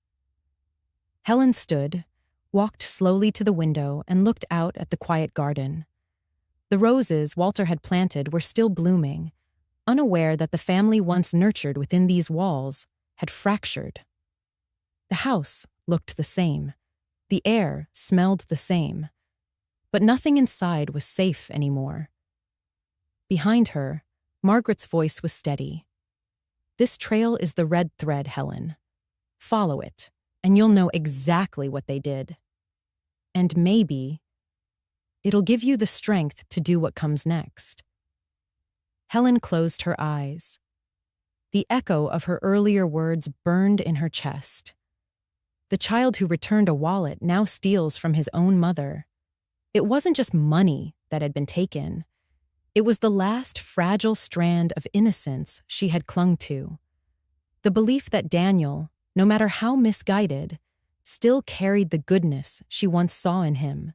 Helen stood, walked slowly to the window, and looked out at the quiet garden. The roses Walter had planted were still blooming, unaware that the family once nurtured within these walls had fractured. The house looked the same. The air smelled the same. But nothing inside was safe anymore. Behind her, Margaret's voice was steady. "This trail is the red thread, Helen. Follow it, and you'll know exactly what they did. And maybe it'll give you the strength to do what comes next." Helen closed her eyes. The echo of her earlier words burned in her chest. The child who returned a wallet now steals from his own mother. It wasn't just money that had been taken. It was the last fragile strand of innocence she had clung to. The belief that Daniel, no matter how misguided, still carried the goodness she once saw in him.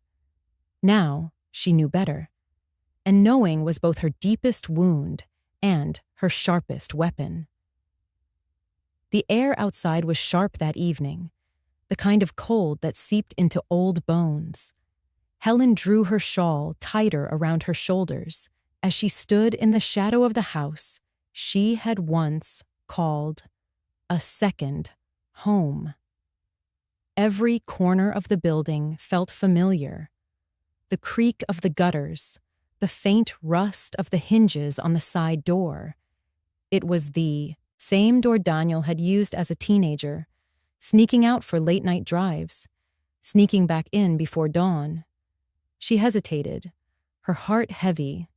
Now she knew better. And knowing was both her deepest wound and her sharpest weapon. The air outside was sharp that evening, the kind of cold that seeped into old bones. Helen drew her shawl tighter around her shoulders as she stood in the shadow of the house she had once called a second home. Every corner of the building felt familiar. The creak of the gutters, the faint rust of the hinges on the side door. It was the same door Daniel had used as a teenager, sneaking out for late-night drives, sneaking back in before dawn. She hesitated, her heart heavy.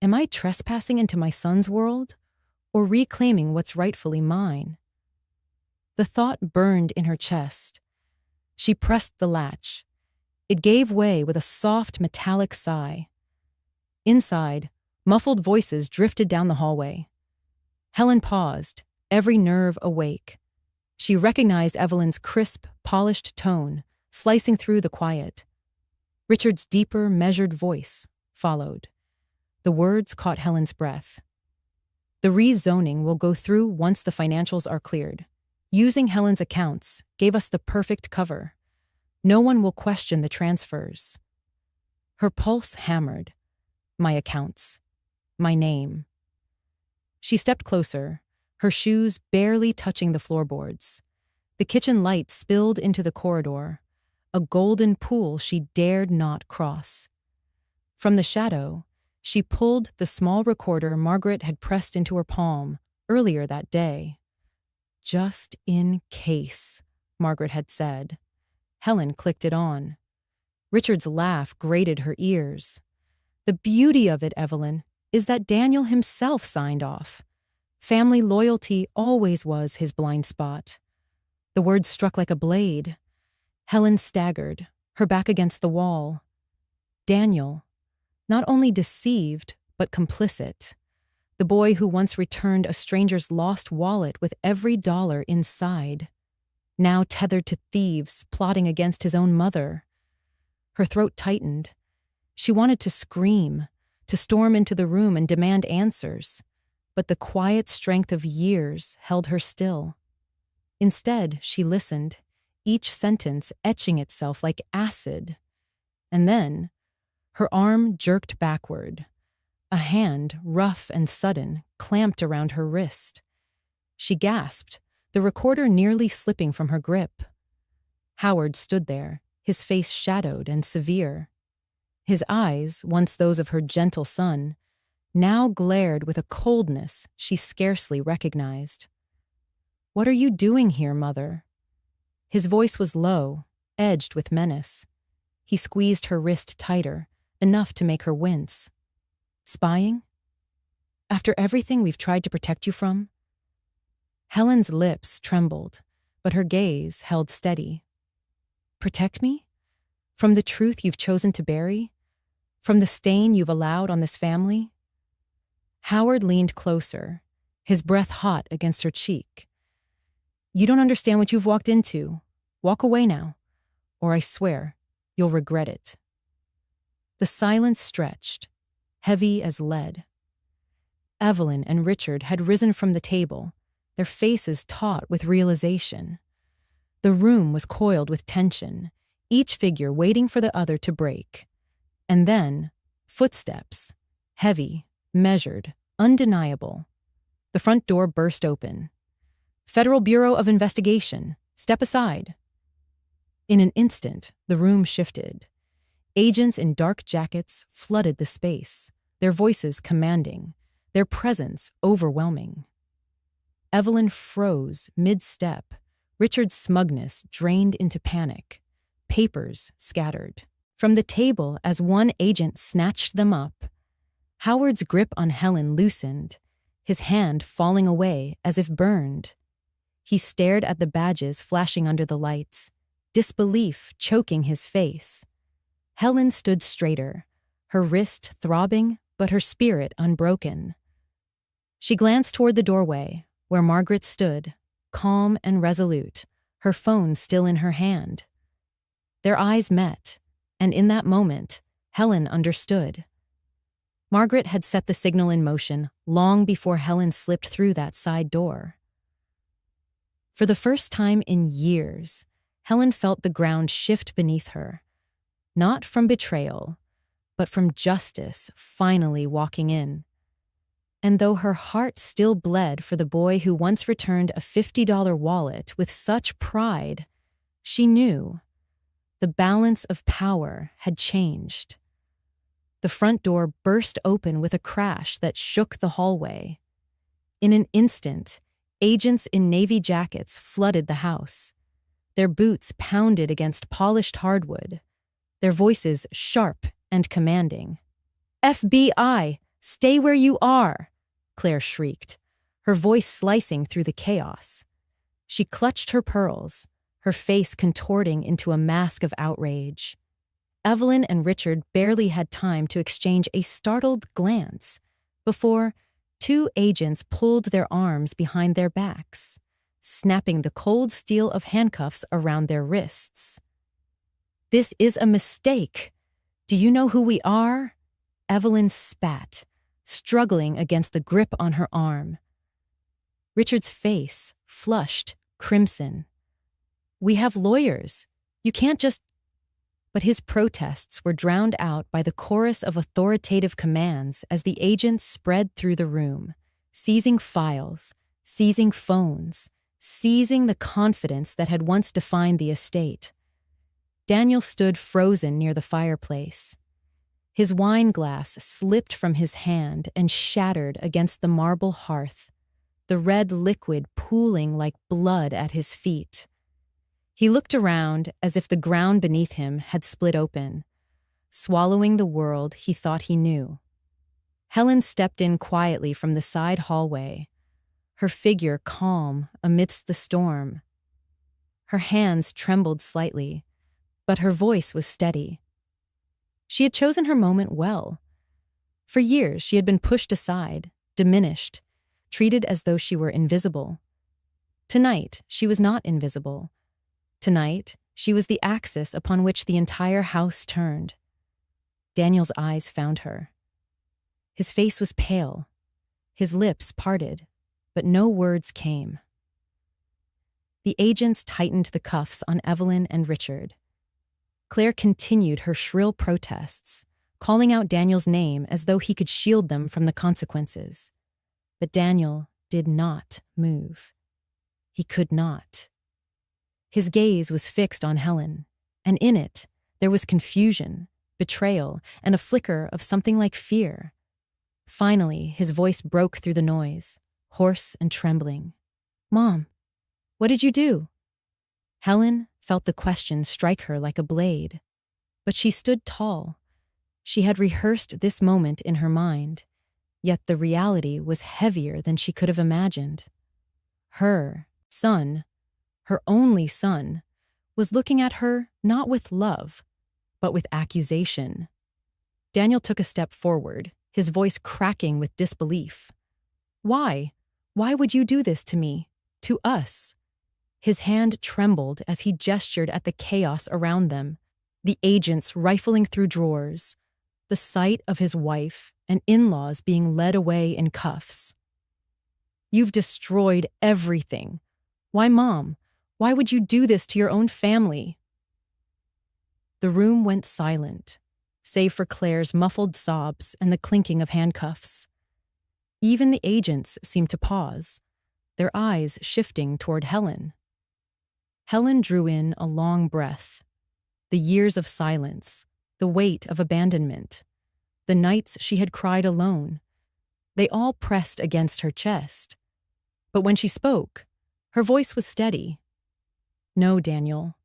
Am I trespassing into my son's world, or reclaiming what's rightfully mine? The thought burned in her chest. She pressed the latch. It gave way with a soft, metallic sigh. Inside, muffled voices drifted down the hallway. Helen paused, every nerve awake. She recognized Evelyn's crisp, polished tone, slicing through the quiet. Richard's deeper, measured voice followed. The words caught Helen's breath. The rezoning will go through once the financials are cleared. Using Helen's accounts gave us the perfect cover. No one will question the transfers. Her pulse hammered. My accounts. My name. She stepped closer, her shoes barely touching the floorboards. The kitchen light spilled into the corridor, a golden pool she dared not cross. From the shadow, she pulled the small recorder Margaret had pressed into her palm earlier that day. Just in case, Margaret had said. Helen clicked it on. Richard's laugh grated her ears. The beauty of it, Evelyn, is that Daniel himself signed off. Family loyalty always was his blind spot. The words struck like a blade. Helen staggered, her back against the wall. Daniel, not only deceived, but complicit. The boy who once returned a stranger's lost wallet with every dollar inside, now tethered to thieves plotting against his own mother. Her throat tightened. She wanted to scream, to storm into the room and demand answers, but the quiet strength of years held her still. Instead, she listened, each sentence etching itself like acid. And then, her arm jerked backward. A hand, rough and sudden, clamped around her wrist. She gasped, the recorder nearly slipping from her grip. Howard stood there, his face shadowed and severe. His eyes, once those of her gentle son, now glared with a coldness she scarcely recognized. "What are you doing here, Mother?" His voice was low, edged with menace. He squeezed her wrist tighter, enough to make her wince. "Spying? After everything we've tried to protect you from?" Helen's lips trembled, but her gaze held steady. "Protect me? From the truth you've chosen to bury? From the stain you've allowed on this family?" Howard leaned closer, his breath hot against her cheek. "You don't understand what you've walked into. Walk away now, or I swear you'll regret it." The silence stretched, heavy as lead. Evelyn and Richard had risen from the table, their faces taut with realization. The room was coiled with tension, each figure waiting for the other to break. And then, footsteps, heavy, measured, undeniable. The front door burst open. "Federal Bureau of Investigation, step aside." In an instant, the room shifted. Agents in dark jackets flooded the space, their voices commanding, their presence overwhelming. Evelyn froze mid-step, Richard's smugness drained into panic. Papers scattered. From the table as one agent snatched them up, Howard's grip on Helen loosened, his hand falling away as if burned. He stared at the badges flashing under the lights, disbelief choking his face. Helen stood straighter, her wrist throbbing, but her spirit unbroken. She glanced toward the doorway, where Margaret stood, calm and resolute, her phone still in her hand. Their eyes met, and in that moment, Helen understood. Margaret had set the signal in motion long before Helen slipped through that side door. For the first time in years, Helen felt the ground shift beneath her, not from betrayal, but from justice finally walking in. And though her heart still bled for the boy who once returned a $50 wallet with such pride, she knew the balance of power had changed. The front door burst open with a crash that shook the hallway. In an instant, agents in navy jackets flooded the house. Their boots pounded against polished hardwood, their voices sharp and commanding. "FBI, stay where you are!" Claire shrieked, her voice slicing through the chaos. She clutched her pearls, her face contorting into a mask of outrage. Evelyn and Richard barely had time to exchange a startled glance before two agents pulled their arms behind their backs, snapping the cold steel of handcuffs around their wrists. "This is a mistake. Do you know who we are?" Evelyn spat, struggling against the grip on her arm. Richard's face flushed crimson. "We have lawyers. You can't just—" But his protests were drowned out by the chorus of authoritative commands as the agents spread through the room, seizing files, seizing phones, seizing the confidence that had once defined the estate. Daniel stood frozen near the fireplace. His wine glass slipped from his hand and shattered against the marble hearth, the red liquid pooling like blood at his feet. He looked around as if the ground beneath him had split open, swallowing the world he thought he knew. Helen stepped in quietly from the side hallway, her figure calm amidst the storm. Her hands trembled slightly, but her voice was steady. She had chosen her moment well. For years, she had been pushed aside, diminished, treated as though she were invisible. Tonight, she was not invisible. Tonight, she was the axis upon which the entire house turned. Daniel's eyes found her. His face was pale, his lips parted, but no words came. The agents tightened the cuffs on Evelyn and Richard. Claire continued her shrill protests, calling out Daniel's name as though he could shield them from the consequences. But Daniel did not move. He could not. His gaze was fixed on Helen, and in it, there was confusion, betrayal, and a flicker of something like fear. Finally, his voice broke through the noise, hoarse and trembling. "Mom, what did you do?" Helen felt the question strike her like a blade. But she stood tall. She had rehearsed this moment in her mind, yet the reality was heavier than she could have imagined. Her son, her only son, was looking at her not with love, but with accusation. Daniel took a step forward, his voice cracking with disbelief. "Why? Why would you do this to me? To us?" His hand trembled as he gestured at the chaos around them, the agents rifling through drawers, the sight of his wife and in-laws being led away in cuffs. "You've destroyed everything. Why, Mom? Why would you do this to your own family?" The room went silent, save for Claire's muffled sobs and the clinking of handcuffs. Even the agents seemed to pause, their eyes shifting toward Helen. Helen drew in a long breath. The years of silence, the weight of abandonment, the nights she had cried alone, they all pressed against her chest. But when she spoke, her voice was steady. "No, Daniel,"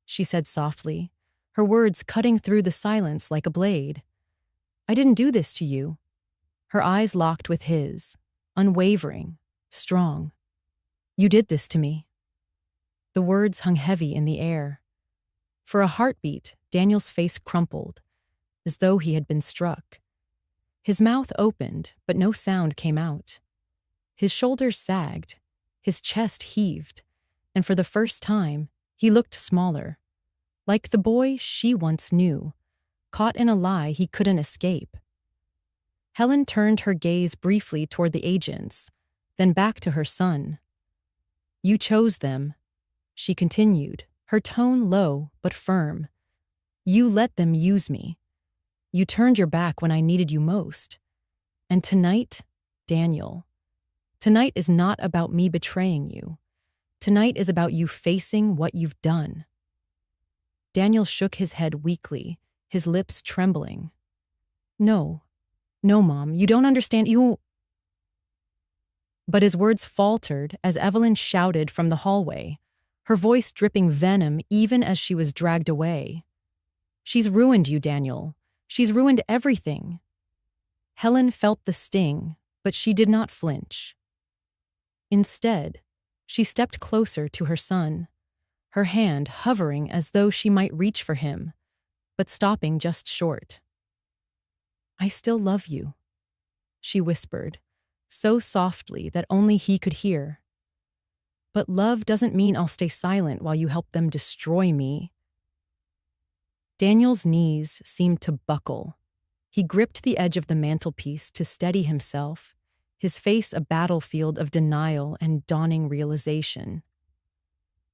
she said softly, her words cutting through the silence like a blade. "I didn't do this to you." Her eyes locked with his, unwavering, strong. "You did this to me." The words hung heavy in the air. For a heartbeat, Daniel's face crumpled, as though he had been struck. His mouth opened, but no sound came out. His shoulders sagged, his chest heaved, and for the first time, he looked smaller, like the boy she once knew, caught in a lie he couldn't escape. Helen turned her gaze briefly toward the agents, then back to her son. "You chose them," she continued, her tone low but firm. "You let them use me. You turned your back when I needed you most. And tonight, Daniel, tonight is not about me betraying you. Tonight is about you facing what you've done." Daniel shook his head weakly, his lips trembling. No, Mom, you don't understand. But his words faltered as Evelyn shouted from the hallway, her voice dripping venom even as she was dragged away. "She's ruined you, Daniel. She's ruined everything." Helen felt the sting, but she did not flinch. Instead, she stepped closer to her son, her hand hovering as though she might reach for him, but stopping just short. "I still love you," she whispered, so softly that only he could hear. "But love doesn't mean I'll stay silent while you help them destroy me." Daniel's knees seemed to buckle. He gripped the edge of the mantelpiece to steady himself, his face a battlefield of denial and dawning realization.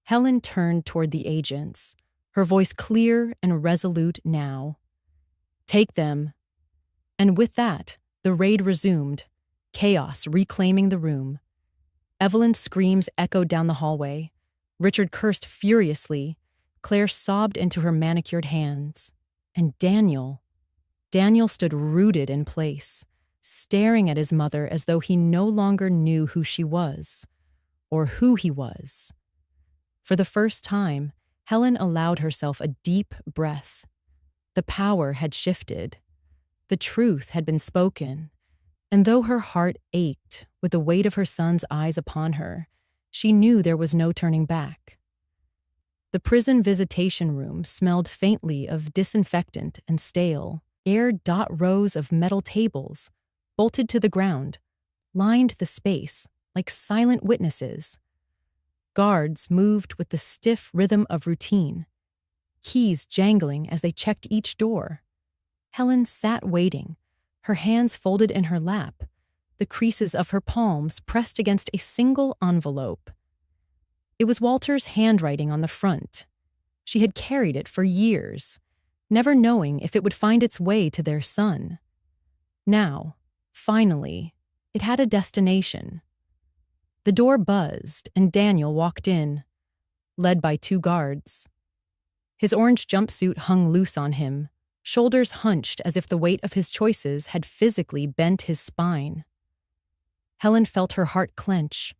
Helen turned toward the agents, her voice clear and resolute now. "Take them." And with that, the raid resumed, chaos reclaiming the room. Evelyn's screams echoed down the hallway. Richard cursed furiously. Claire sobbed into her manicured hands. And Daniel stood rooted in place, staring at his mother as though he no longer knew who she was, or who he was. For the first time, Helen allowed herself a deep breath. The power had shifted. The truth had been spoken. And though her heart ached with the weight of her son's eyes upon her, she knew there was no turning back. The prison visitation room smelled faintly of disinfectant and stale. Aired rows of metal tables, bolted to the ground, lined the space like silent witnesses. Guards moved with the stiff rhythm of routine, keys jangling as they checked each door. Helen sat waiting, her hands folded in her lap, the creases of her palms pressed against a single envelope. It was Walter's handwriting on the front. She had carried it for years, never knowing if it would find its way to their son. Now, finally, it had a destination. The door buzzed, and Daniel walked in, led by 2 guards. His orange jumpsuit hung loose on him, shoulders hunched as if the weight of his choices had physically bent his spine. Helen felt her heart clench,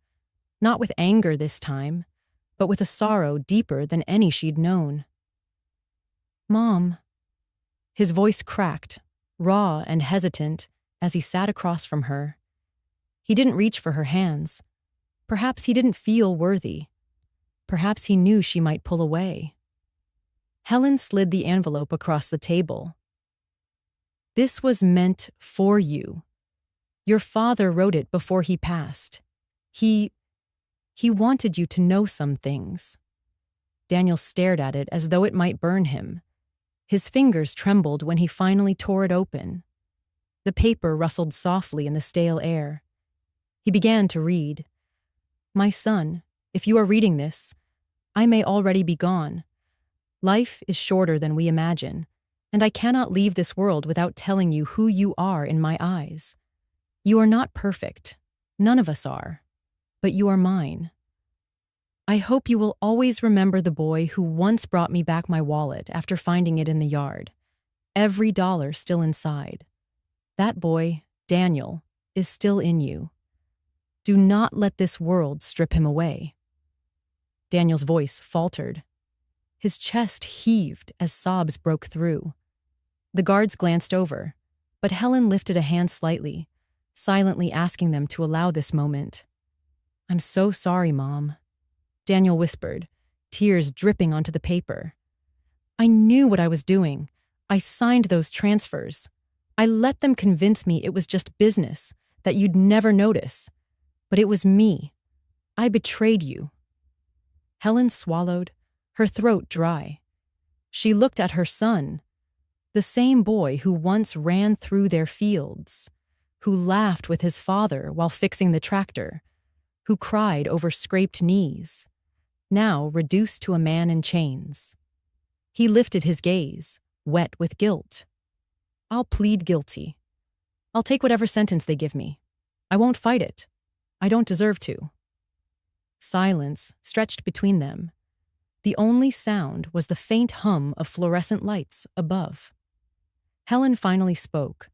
not with anger this time, but with a sorrow deeper than any she'd known. "Mom." His voice cracked, raw and hesitant, as he sat across from her. He didn't reach for her hands. Perhaps he didn't feel worthy. Perhaps he knew she might pull away. Helen slid the envelope across the table. "This was meant for you. Your father wrote it before he passed. He wanted you to know some things." Daniel stared at it as though it might burn him. His fingers trembled when he finally tore it open. The paper rustled softly in the stale air. He began to read. "My son, if you are reading this, I may already be gone. Life is shorter than we imagine, and I cannot leave this world without telling you who you are in my eyes. You are not perfect. None of us are. But you are mine. I hope you will always remember the boy who once brought me back my wallet after finding it in the yard. Every dollar still inside. That boy, Daniel, is still in you. Do not let this world strip him away." Daniel's voice faltered. His chest heaved as sobs broke through. The guards glanced over, but Helen lifted a hand slightly, silently asking them to allow this moment. "I'm so sorry, Mom," Daniel whispered, tears dripping onto the paper. "I knew what I was doing. I signed those transfers. I let them convince me it was just business, that you'd never notice. But it was me. I betrayed you." Helen swallowed, her throat dry. She looked at her son, the same boy who once ran through their fields, who laughed with his father while fixing the tractor, who cried over scraped knees, now reduced to a man in chains. He lifted his gaze, wet with guilt. "I'll plead guilty. I'll take whatever sentence they give me. I won't fight it. I don't deserve to." Silence stretched between them. The only sound was the faint hum of fluorescent lights above. Helen finally spoke,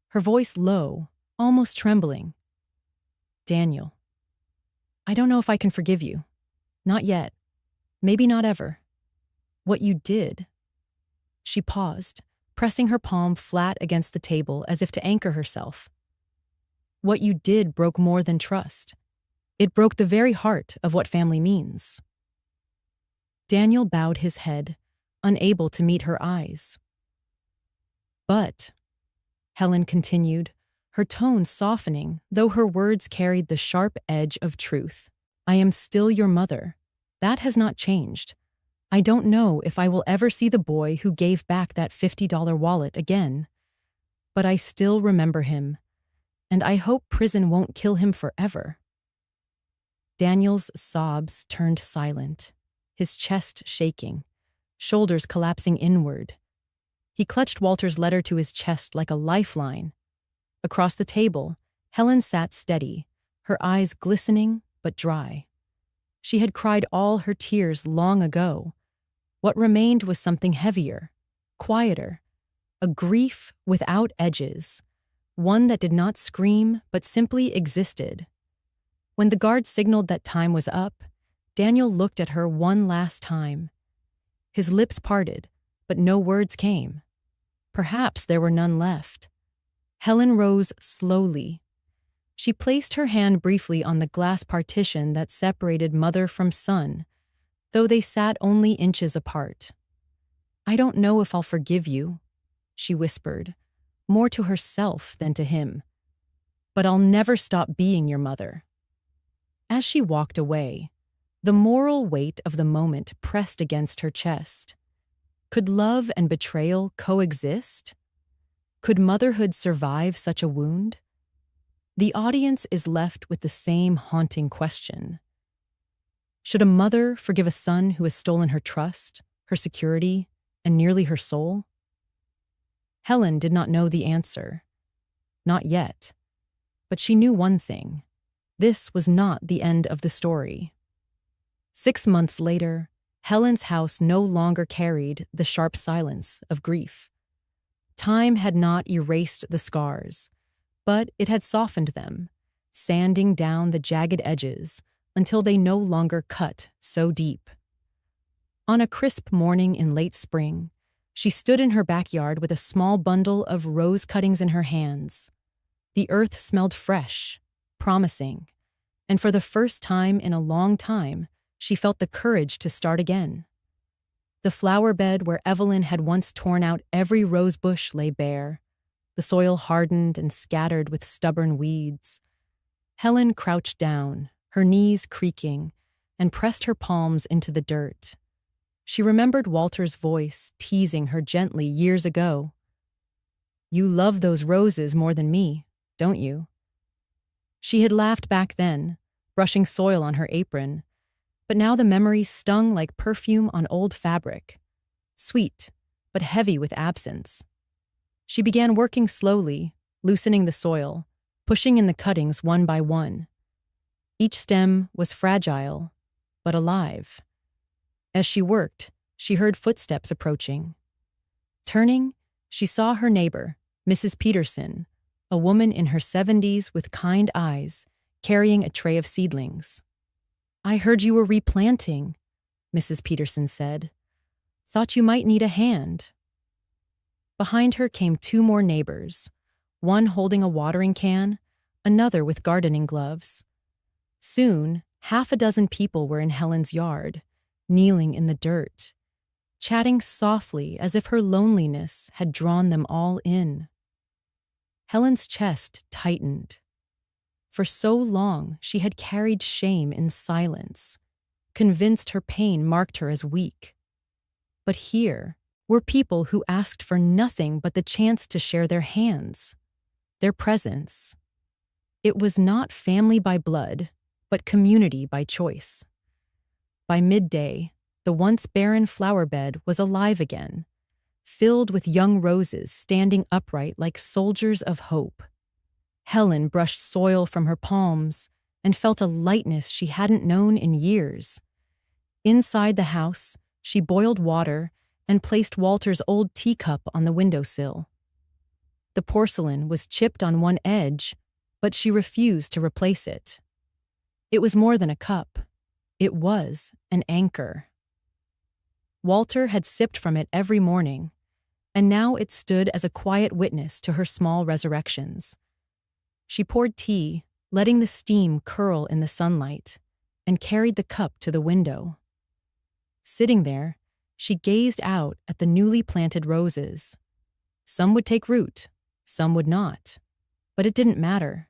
her voice low, almost trembling. "Daniel, I don't know if I can forgive you. Not yet. Maybe not ever. What you did. She paused, pressing her palm flat against the table as if to anchor herself. What you did broke more than trust. It broke the very heart of what family means. Daniel bowed his head, unable to meet her eyes. But, Helen continued, her tone softening, though her words carried the sharp edge of truth. I am still your mother. That has not changed. I don't know if I will ever see the boy who gave back that $50 wallet again. But I still remember him, and I hope prison won't kill him forever. Daniel's sobs turned silent, his chest shaking, shoulders collapsing inward. He clutched Walter's letter to his chest like a lifeline. Across the table, Helen sat steady, her eyes glistening but dry. She had cried all her tears long ago. What remained was something heavier, quieter, a grief without edges, one that did not scream but simply existed. When the guard signaled that time was up, Daniel looked at her one last time. His lips parted, but no words came. Perhaps there were none left. Helen rose slowly. She placed her hand briefly on the glass partition that separated mother from son, though they sat only inches apart. I don't know if I'll forgive you, she whispered, more to herself than to him. But I'll never stop being your mother. As she walked away, the moral weight of the moment pressed against her chest. Could love and betrayal coexist? Could motherhood survive such a wound? The audience is left with the same haunting question. Should a mother forgive a son who has stolen her trust, her security, and nearly her soul? Helen did not know the answer. Not yet. But she knew one thing. This was not the end of the story. 6 months later, Helen's house no longer carried the sharp silence of grief. Time had not erased the scars, but it had softened them, sanding down the jagged edges until they no longer cut so deep. On a crisp morning in late spring, she stood in her backyard with a small bundle of rose cuttings in her hands. The earth smelled fresh, promising, and for the first time in a long time, she felt the courage to start again. The flower bed where Evelyn had once torn out every rose bush lay bare, the soil hardened and scattered with stubborn weeds. Helen crouched down, her knees creaking, and pressed her palms into the dirt. She remembered Walter's voice teasing her gently years ago. You love those roses more than me, don't you? She had laughed back then, brushing soil on her apron, but now the memory stung like perfume on old fabric, sweet, but heavy with absence. She began working slowly, loosening the soil, pushing in the cuttings one by one. Each stem was fragile, but alive. As she worked, she heard footsteps approaching. Turning, she saw her neighbor, Mrs. Peterson, a woman in her 70s with kind eyes, carrying a tray of seedlings. I heard you were replanting, Mrs. Peterson said. Thought you might need a hand. Behind her came 2 more neighbors, one holding a watering can, another with gardening gloves. Soon, 6 people were in Helen's yard, kneeling in the dirt, chatting softly as if her loneliness had drawn them all in. Helen's chest tightened. For so long, she had carried shame in silence, convinced her pain marked her as weak. But here were people who asked for nothing but the chance to share their hands, their presence. It was not family by blood, but community by choice. By midday, the once barren flower bed was alive again, filled with young roses standing upright like soldiers of hope. Helen brushed soil from her palms and felt a lightness she hadn't known in years. Inside the house, she boiled water and placed Walter's old teacup on the windowsill. The porcelain was chipped on one edge, but she refused to replace it. It was more than a cup. It was an anchor. Walter had sipped from it every morning, and now it stood as a quiet witness to her small resurrections. She poured tea, letting the steam curl in the sunlight, and carried the cup to the window. Sitting there, she gazed out at the newly planted roses. Some would take root, some would not, but it didn't matter.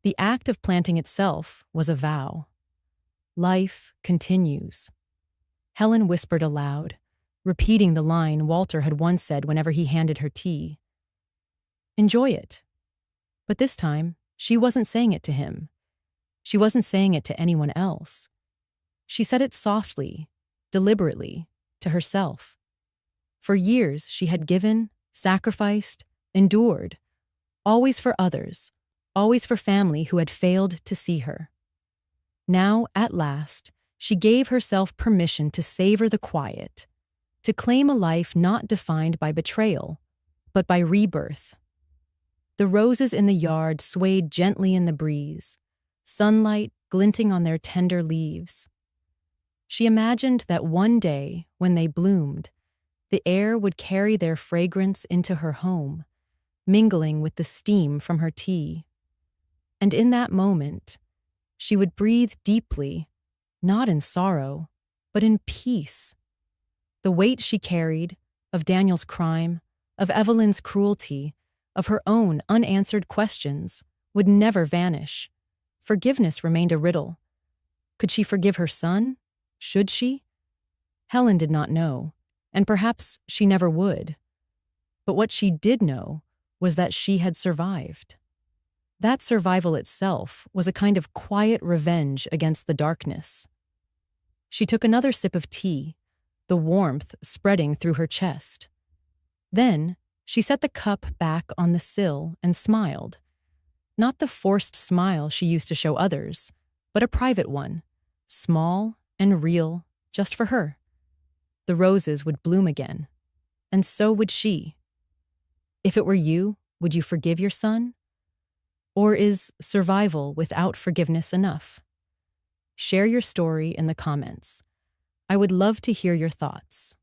The act of planting itself was a vow. Life continues. Helen whispered aloud, repeating the line Walter had once said whenever he handed her tea. Enjoy it. But this time, she wasn't saying it to him. She wasn't saying it to anyone else. She said it softly, deliberately, to herself. For years, she had given, sacrificed, endured, always for others, always for family who had failed to see her. Now, at last, she gave herself permission to savor the quiet, to claim a life not defined by betrayal, but by rebirth. The roses in the yard swayed gently in the breeze, sunlight glinting on their tender leaves. She imagined that one day, when they bloomed, the air would carry their fragrance into her home, mingling with the steam from her tea. And in that moment, she would breathe deeply, not in sorrow, but in peace. The weight she carried, of Daniel's crime, of Evelyn's cruelty, of her own unanswered questions, would never vanish. Forgiveness remained a riddle. Could she forgive her son? Should she? Helen did not know, and perhaps she never would. But what she did know was that she had survived. That survival itself was a kind of quiet revenge against the darkness. She took another sip of tea, the warmth spreading through her chest. Then she set the cup back on the sill and smiled. Not the forced smile she used to show others, but a private one, small and real, just for her. The roses would bloom again, and so would she. If it were you, would you forgive your son? Or is survival without forgiveness enough? Share your story in the comments. I would love to hear your thoughts.